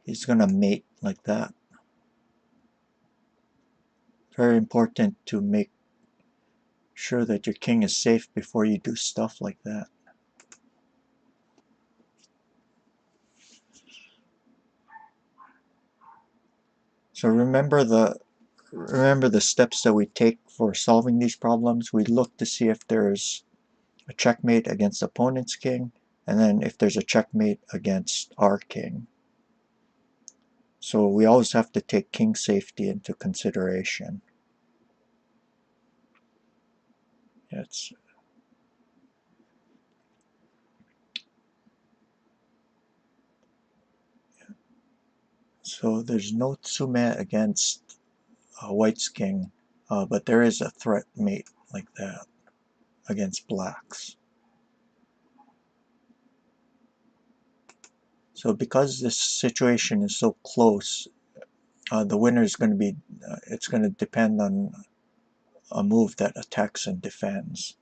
he's gonna mate like that. Very important to make sure that your king is safe before you do stuff like that. So remember the steps that we take for solving these problems. We look to see if there's a checkmate against the opponent's king, and then if there's a checkmate against our king. So we always have to take king safety into consideration. It's so there's no tsume against white's king, but there is a threat mate like that against black's. So because this situation is so close, the winner is going to be, it's going to depend on a move that attacks and defends.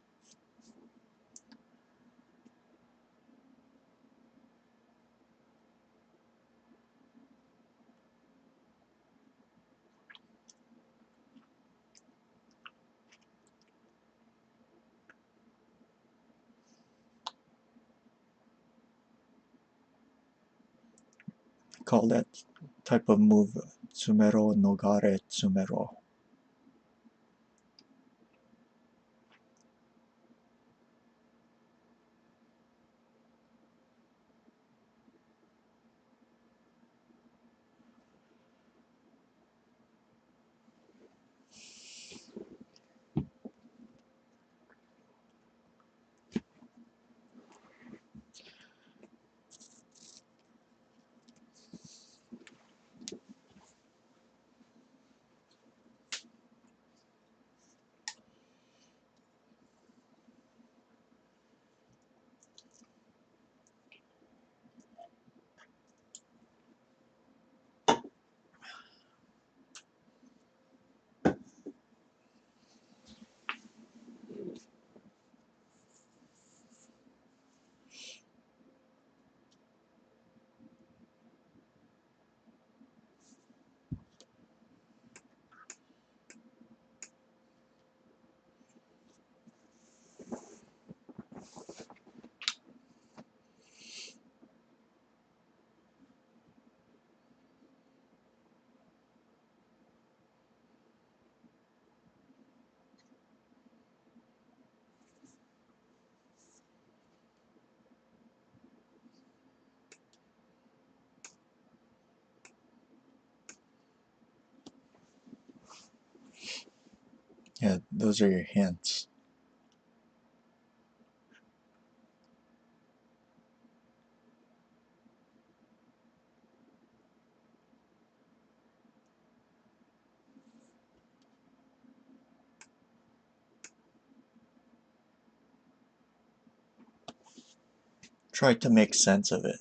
Call that type of move tsumero nogare tsumero. Yeah, those are your hints. Try to make sense of it.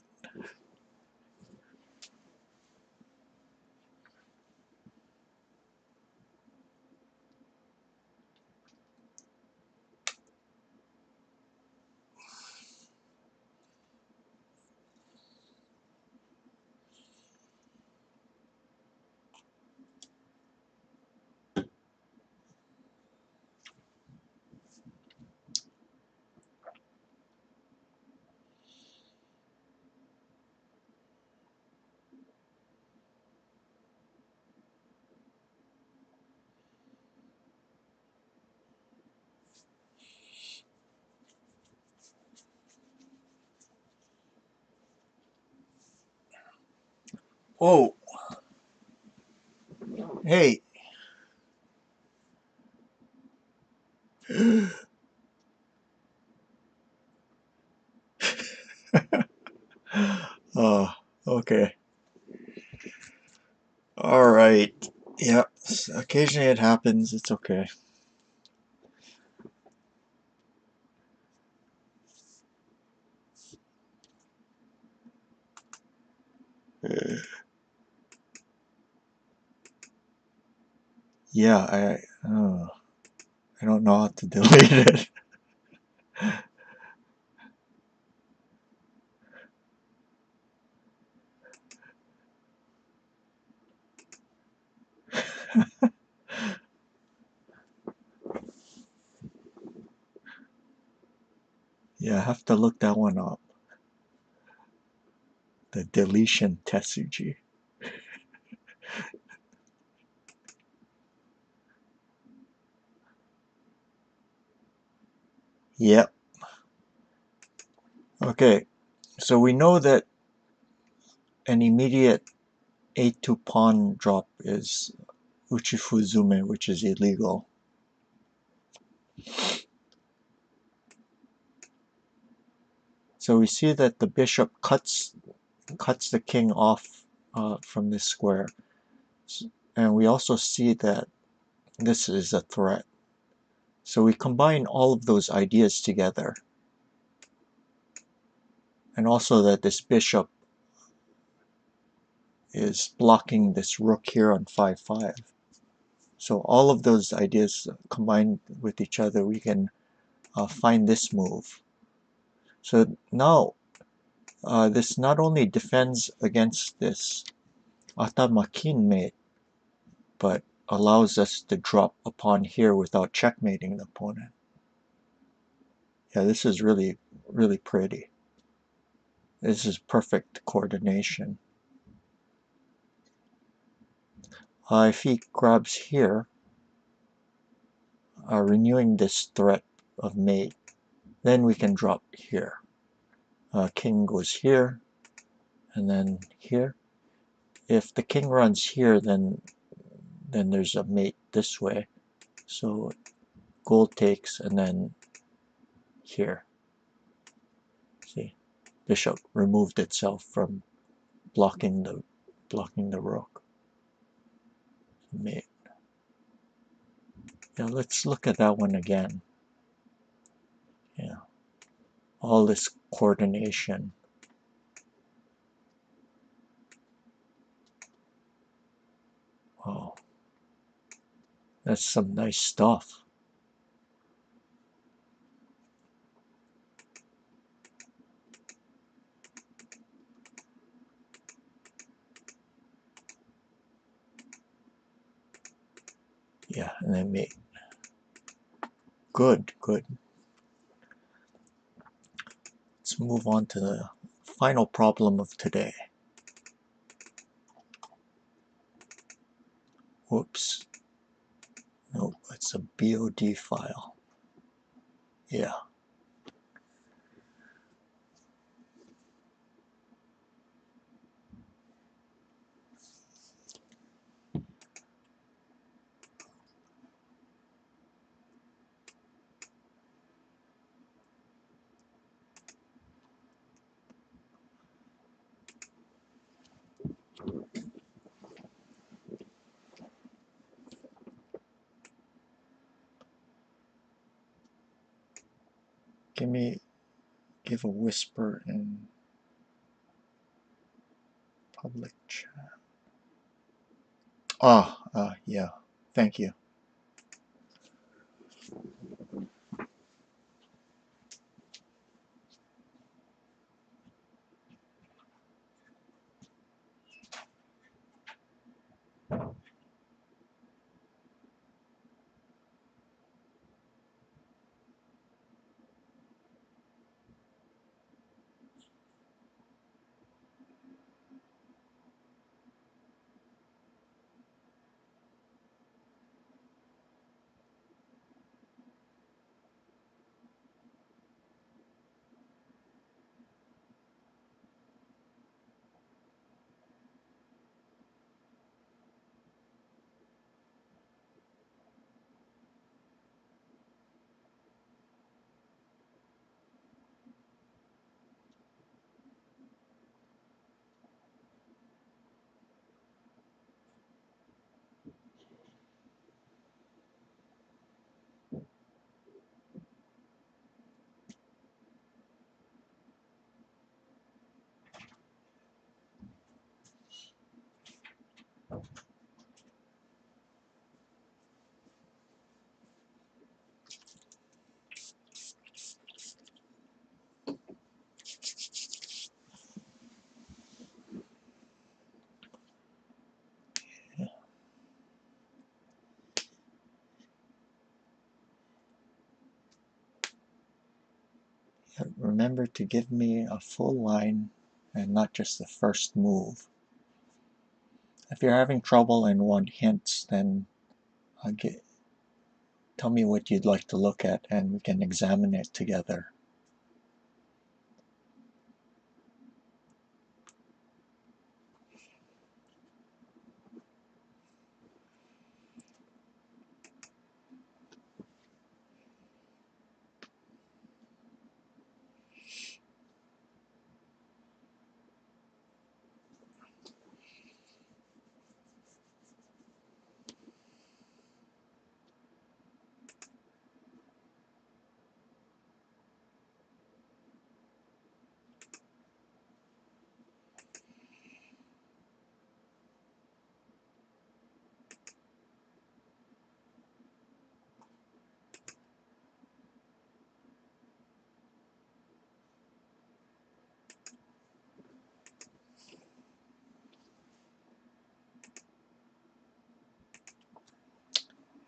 Oh, hey. Oh, okay. All right. Yeah, occasionally it happens. It's okay. Yeah, I don't know how to delete it. Yeah, I have to look that one up. The deletion Tetsuji. Yep. Okay, so we know that an immediate A2 pawn drop is uchifuzume, which is illegal. So we see that the bishop cuts the king off from this square. And we also see that this is a threat. So we combine all of those ideas together. And also that this bishop is blocking this rook here on 5-5. So all of those ideas combined with each other, we can find this move. So now this not only defends against this atamakin mate, but allows us to drop a pawn here without checkmating the opponent. Yeah, this is really, really pretty. This is perfect coordination. If he grabs here, renewing this threat of mate, then we can drop here. King goes here, and then here. If the king runs here, then there's a mate this way. So gold takes, and then here. See, bishop removed itself from blocking the rook. Mate. Yeah, let's look at that one again. Yeah, all this coordination. Oh, that's some nice stuff. Yeah, and then mate. Good, good. Let's move on to the final problem of today. Whoops. Nope, it's a BOD file. Yeah. give a whisper in public chat. Yeah. Thank you. Remember to give me a full line and not just the first move. If you're having trouble and want hints, then tell me what you'd like to look at and we can examine it together.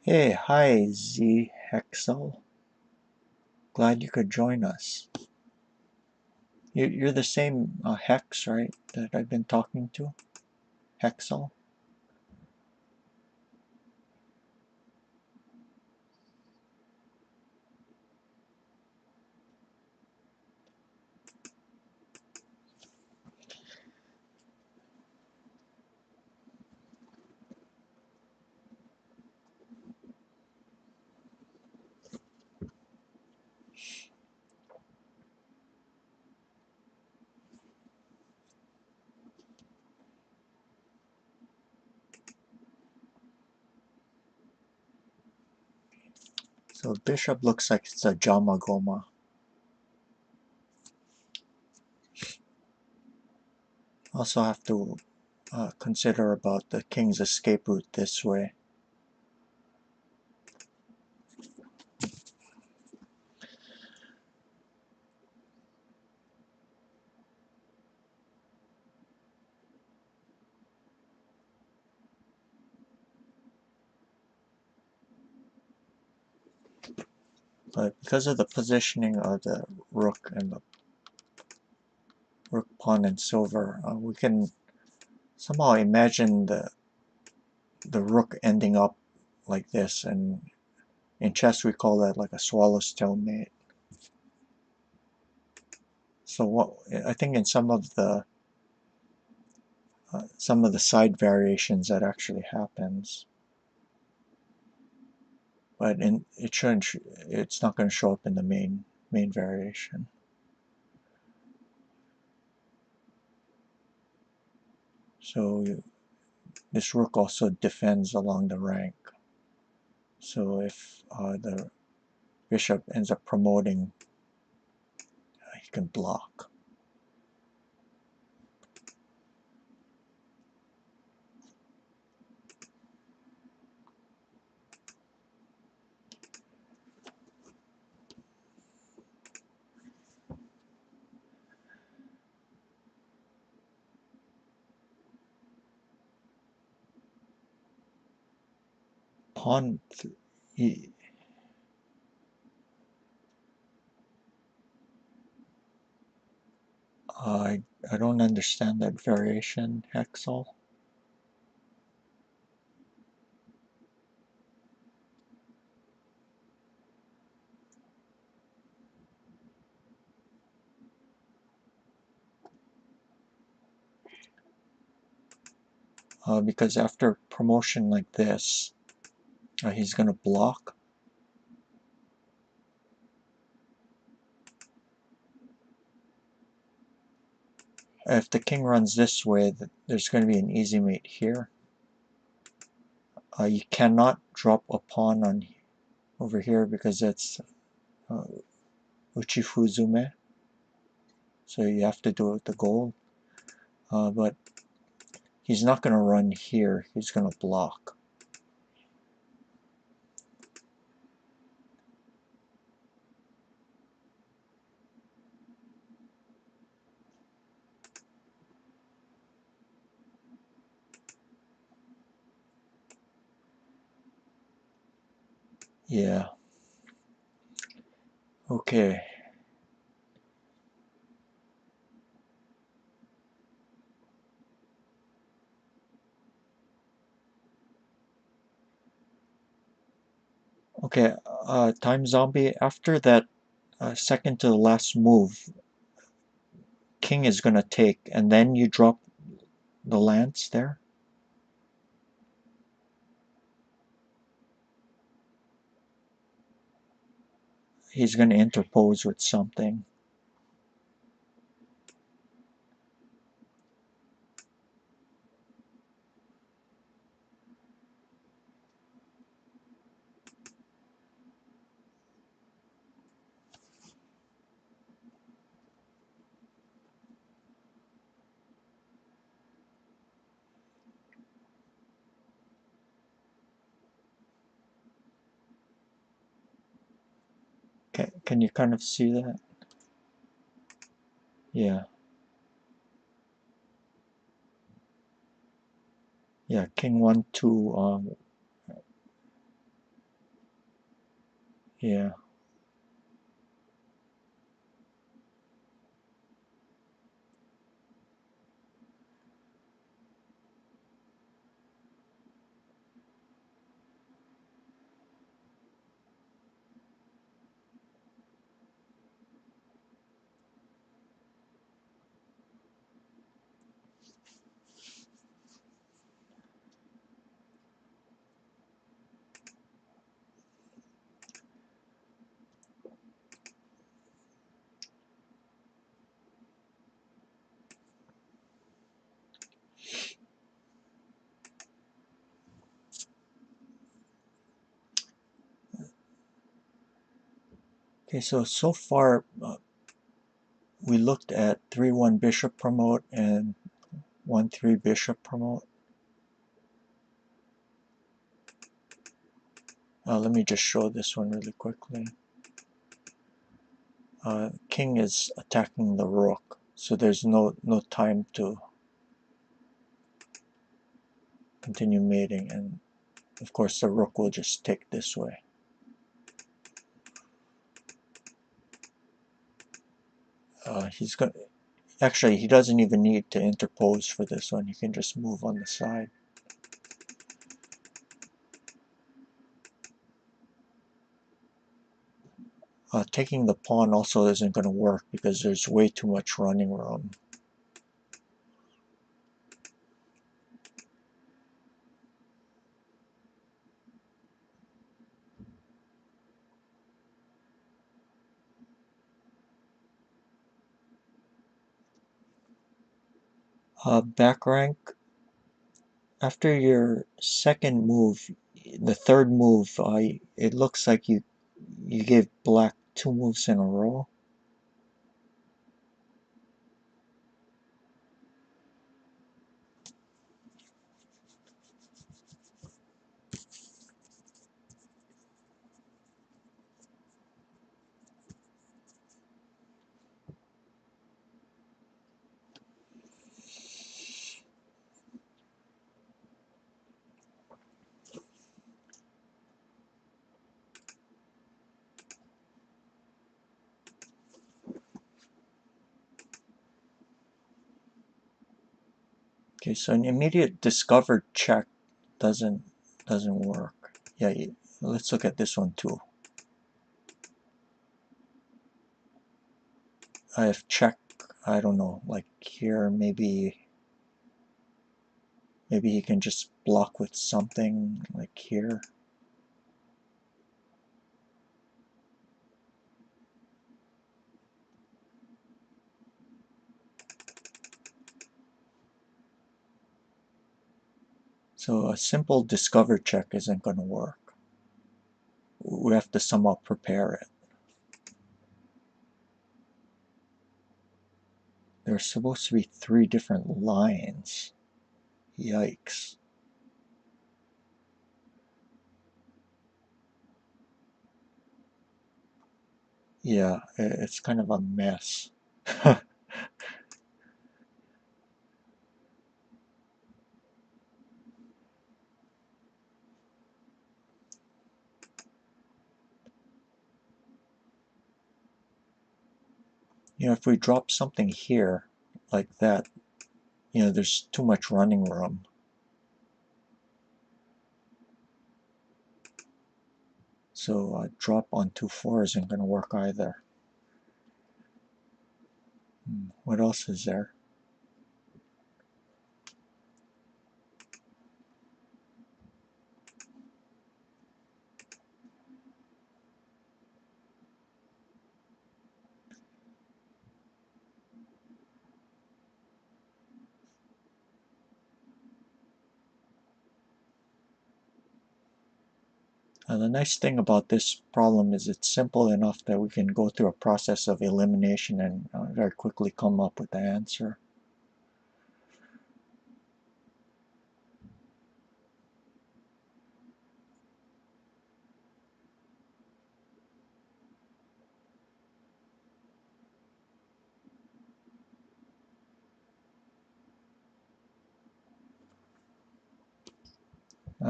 Hey, hi Z Hexel. Glad you could join us. You're the same Hex, right, that I've been talking to? Hexel? So bishop looks like it's a Jamagoma. Also have to consider about the king's escape route this way. But because of the positioning of the rook and the rook, pawn, and silver, we can somehow imagine the rook ending up like this, and in chess we call that like a swallow stalemate. So what I think in some of the side variations that actually happens, but it shouldn't. It's not going to show up in the main variation. So this rook also defends along the rank. So if the bishop ends up promoting he can block. Pawn, he, I don't understand that variation, Hexel. Because after promotion like this, he's going to block. If the king runs this way, there's going to be an easy mate here. You cannot drop a pawn on over here because it's Uchifu tsume, so you have to do it with the gold. But he's not going to run here, he's going to block. Yeah. Okay. Okay, Time Zombie, after that second to the last move, king is going to take, and then you drop the lance there. He's going to interpose with something. Can you kind of see that? Yeah. Yeah, king 1, 2, yeah. Okay, so far we looked at 3-1 bishop promote and 1-3 bishop promote. Let me just show this one really quickly. King is attacking the rook, so there's no time to continue mating, and of course the rook will just take this way. He's going actually, he doesn't even need to interpose for this one, he can just move on the side. Taking the pawn also isn't going to work because there's way too much running room. Back rank, after your second move, the third move, it looks like you gave black 2 moves in a row. Okay, so an immediate discovered check doesn't work. Yeah, let's look at this one too. I have check, I don't know, like here, maybe he can just block with something like here. So a simple discover check isn't going to work. We have to somehow prepare it. There's supposed to be 3 different lines. Yikes. Yeah, it's kind of a mess. You know, if we drop something here like that, you know, there's too much running room. So a drop on 2-4 isn't going to work either. What else is there? The nice thing about this problem is it's simple enough that we can go through a process of elimination and very quickly come up with the answer.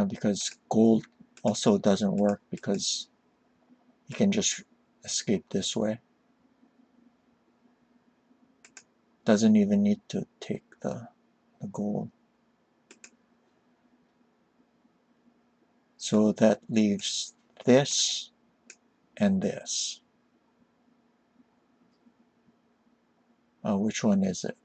Because gold also doesn't work because you can just escape this way. Doesn't even need to take the gold. So that leaves this and this. Which one is it?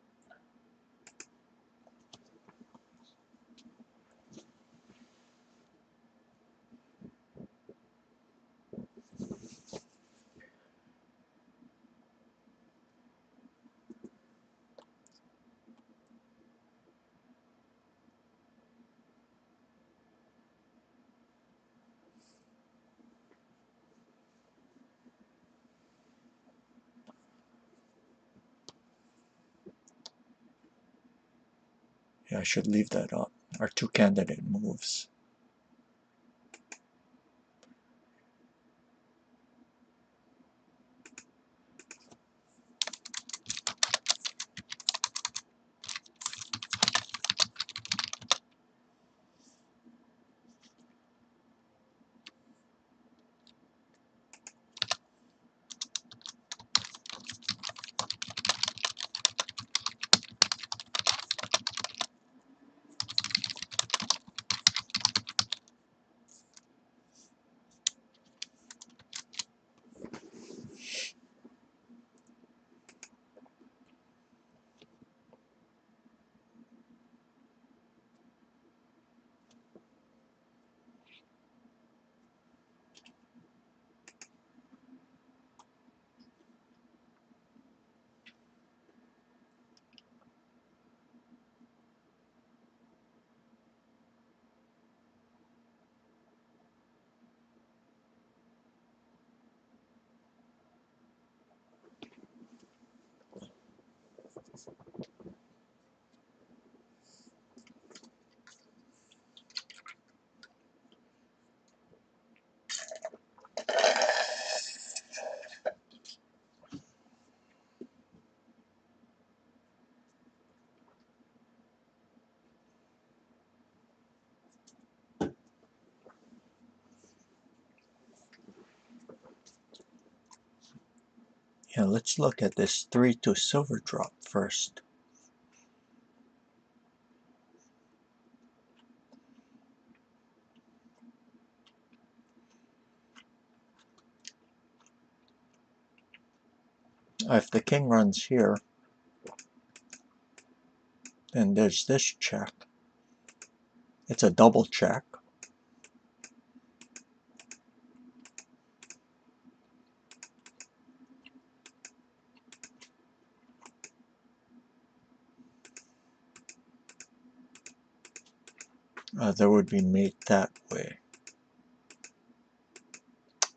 Yeah, I should leave that up. Our 2 candidate moves. Yeah, let's look at this 3-2 silver drop first. If the king runs here, then there's this check. It's a double check. There would be mate that way.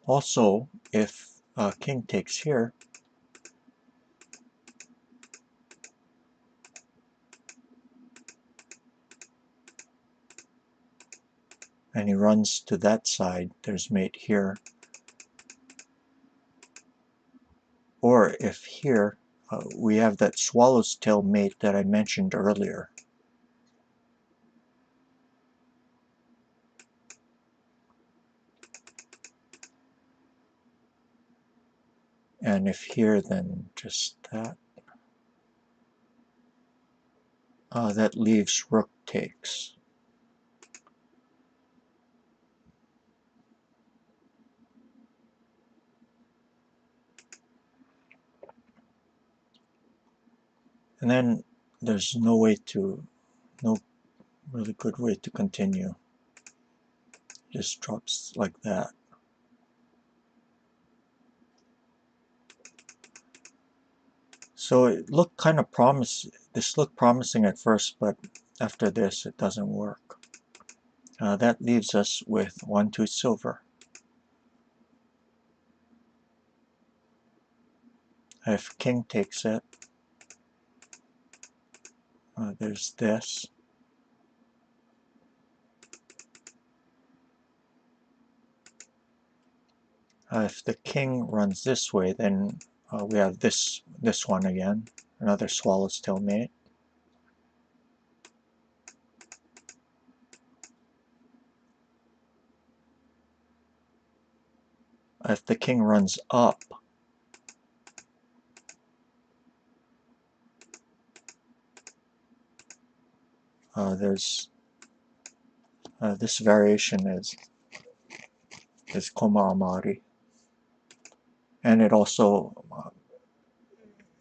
Also, if king takes here, and he runs to that side, there's mate here. Or if here, we have that swallow's tail mate that I mentioned earlier. And if here, then just that. That leaves rook takes. And then there's no really good way to continue. Just drops like that. So it looked kind of this looked promising at first, but after this it doesn't work. That leaves us with 1-2 silver. If king takes it, there's this. If the king runs this way, then we have this one again, another swallow's tail mate. If the king runs up, there's this variation is koma amari, and it also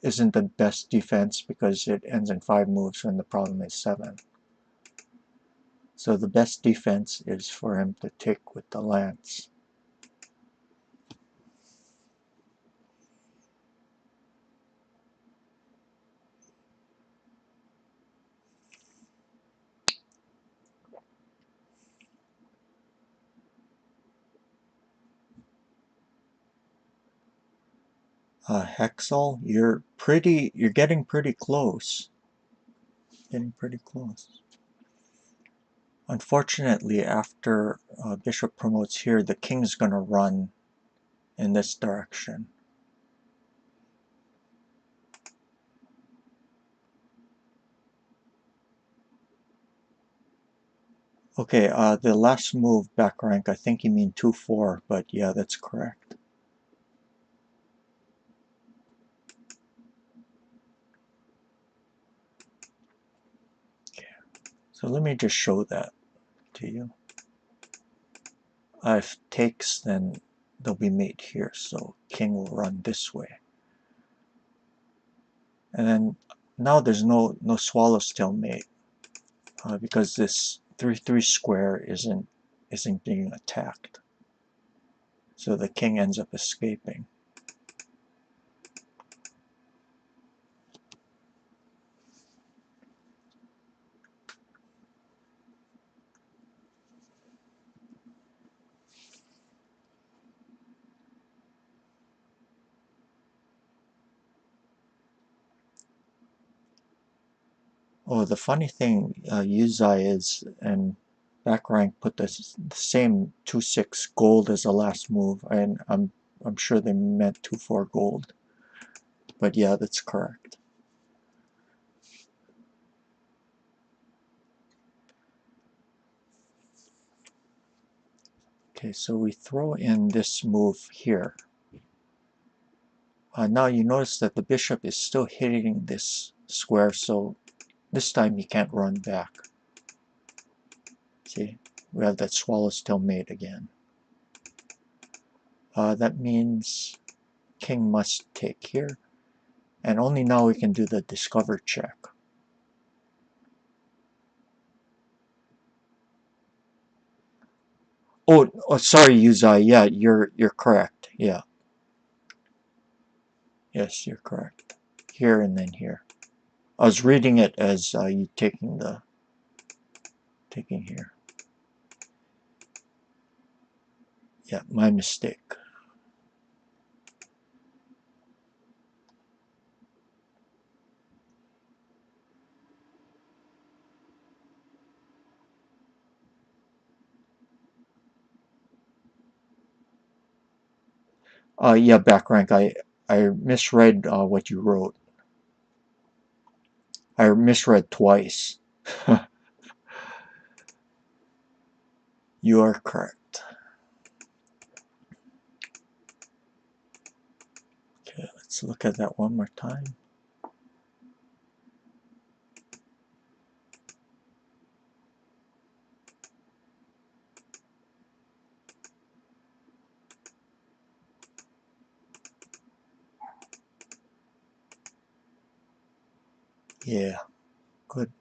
isn't the best defense because it ends in 5 moves when the problem is 7. So the best defense is for him to take with the lance. Hexel, you're getting pretty close. Unfortunately, after bishop promotes here, the king's gonna run in this direction. Okay, the last move back rank, I think you mean 2-4, but yeah, that's correct. Okay. So let me just show that to you. If takes, then they'll be mate here, so king will run this way. And then now there's no swallow's tail mate because this 3-3 square isn't being attacked. So the king ends up escaping. Oh, the funny thing, Yose is, and back rank put the same 2-6 gold as the last move, and I'm sure they meant 2-4 gold. But yeah, that's correct. Okay, so we throw in this move here. Now you notice that the bishop is still hitting this square, so this time he can't run back. See, we have that swallow's tail mate again. That means king must take here, And only now we can do the discover check. Oh, sorry, Yuzai. Yeah, you're correct. Yeah, yes, you're correct. Here and then here. I was reading it as you taking here. Yeah, my mistake. Yeah, back rank. I misread what you wrote. I misread twice. You are correct. Okay, let's look at that one more time. Yeah, good.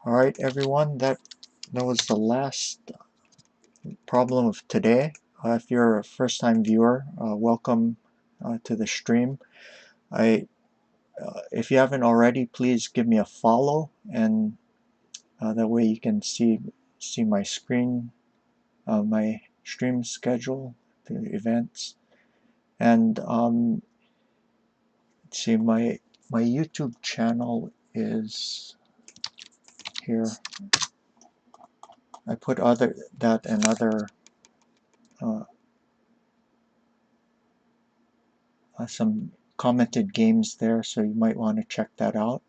All right, everyone. That was the last problem of today. If you're a first-time viewer, welcome to the stream. If you haven't already, please give me a follow, and that way you can see my screen, my stream schedule, the events, and let's see, my YouTube channel is here. I put that and other uh, some commented games there, so you might want to check that out.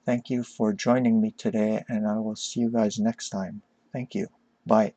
Thank you for joining me today, and I will see you guys next time. Thank you. Bye.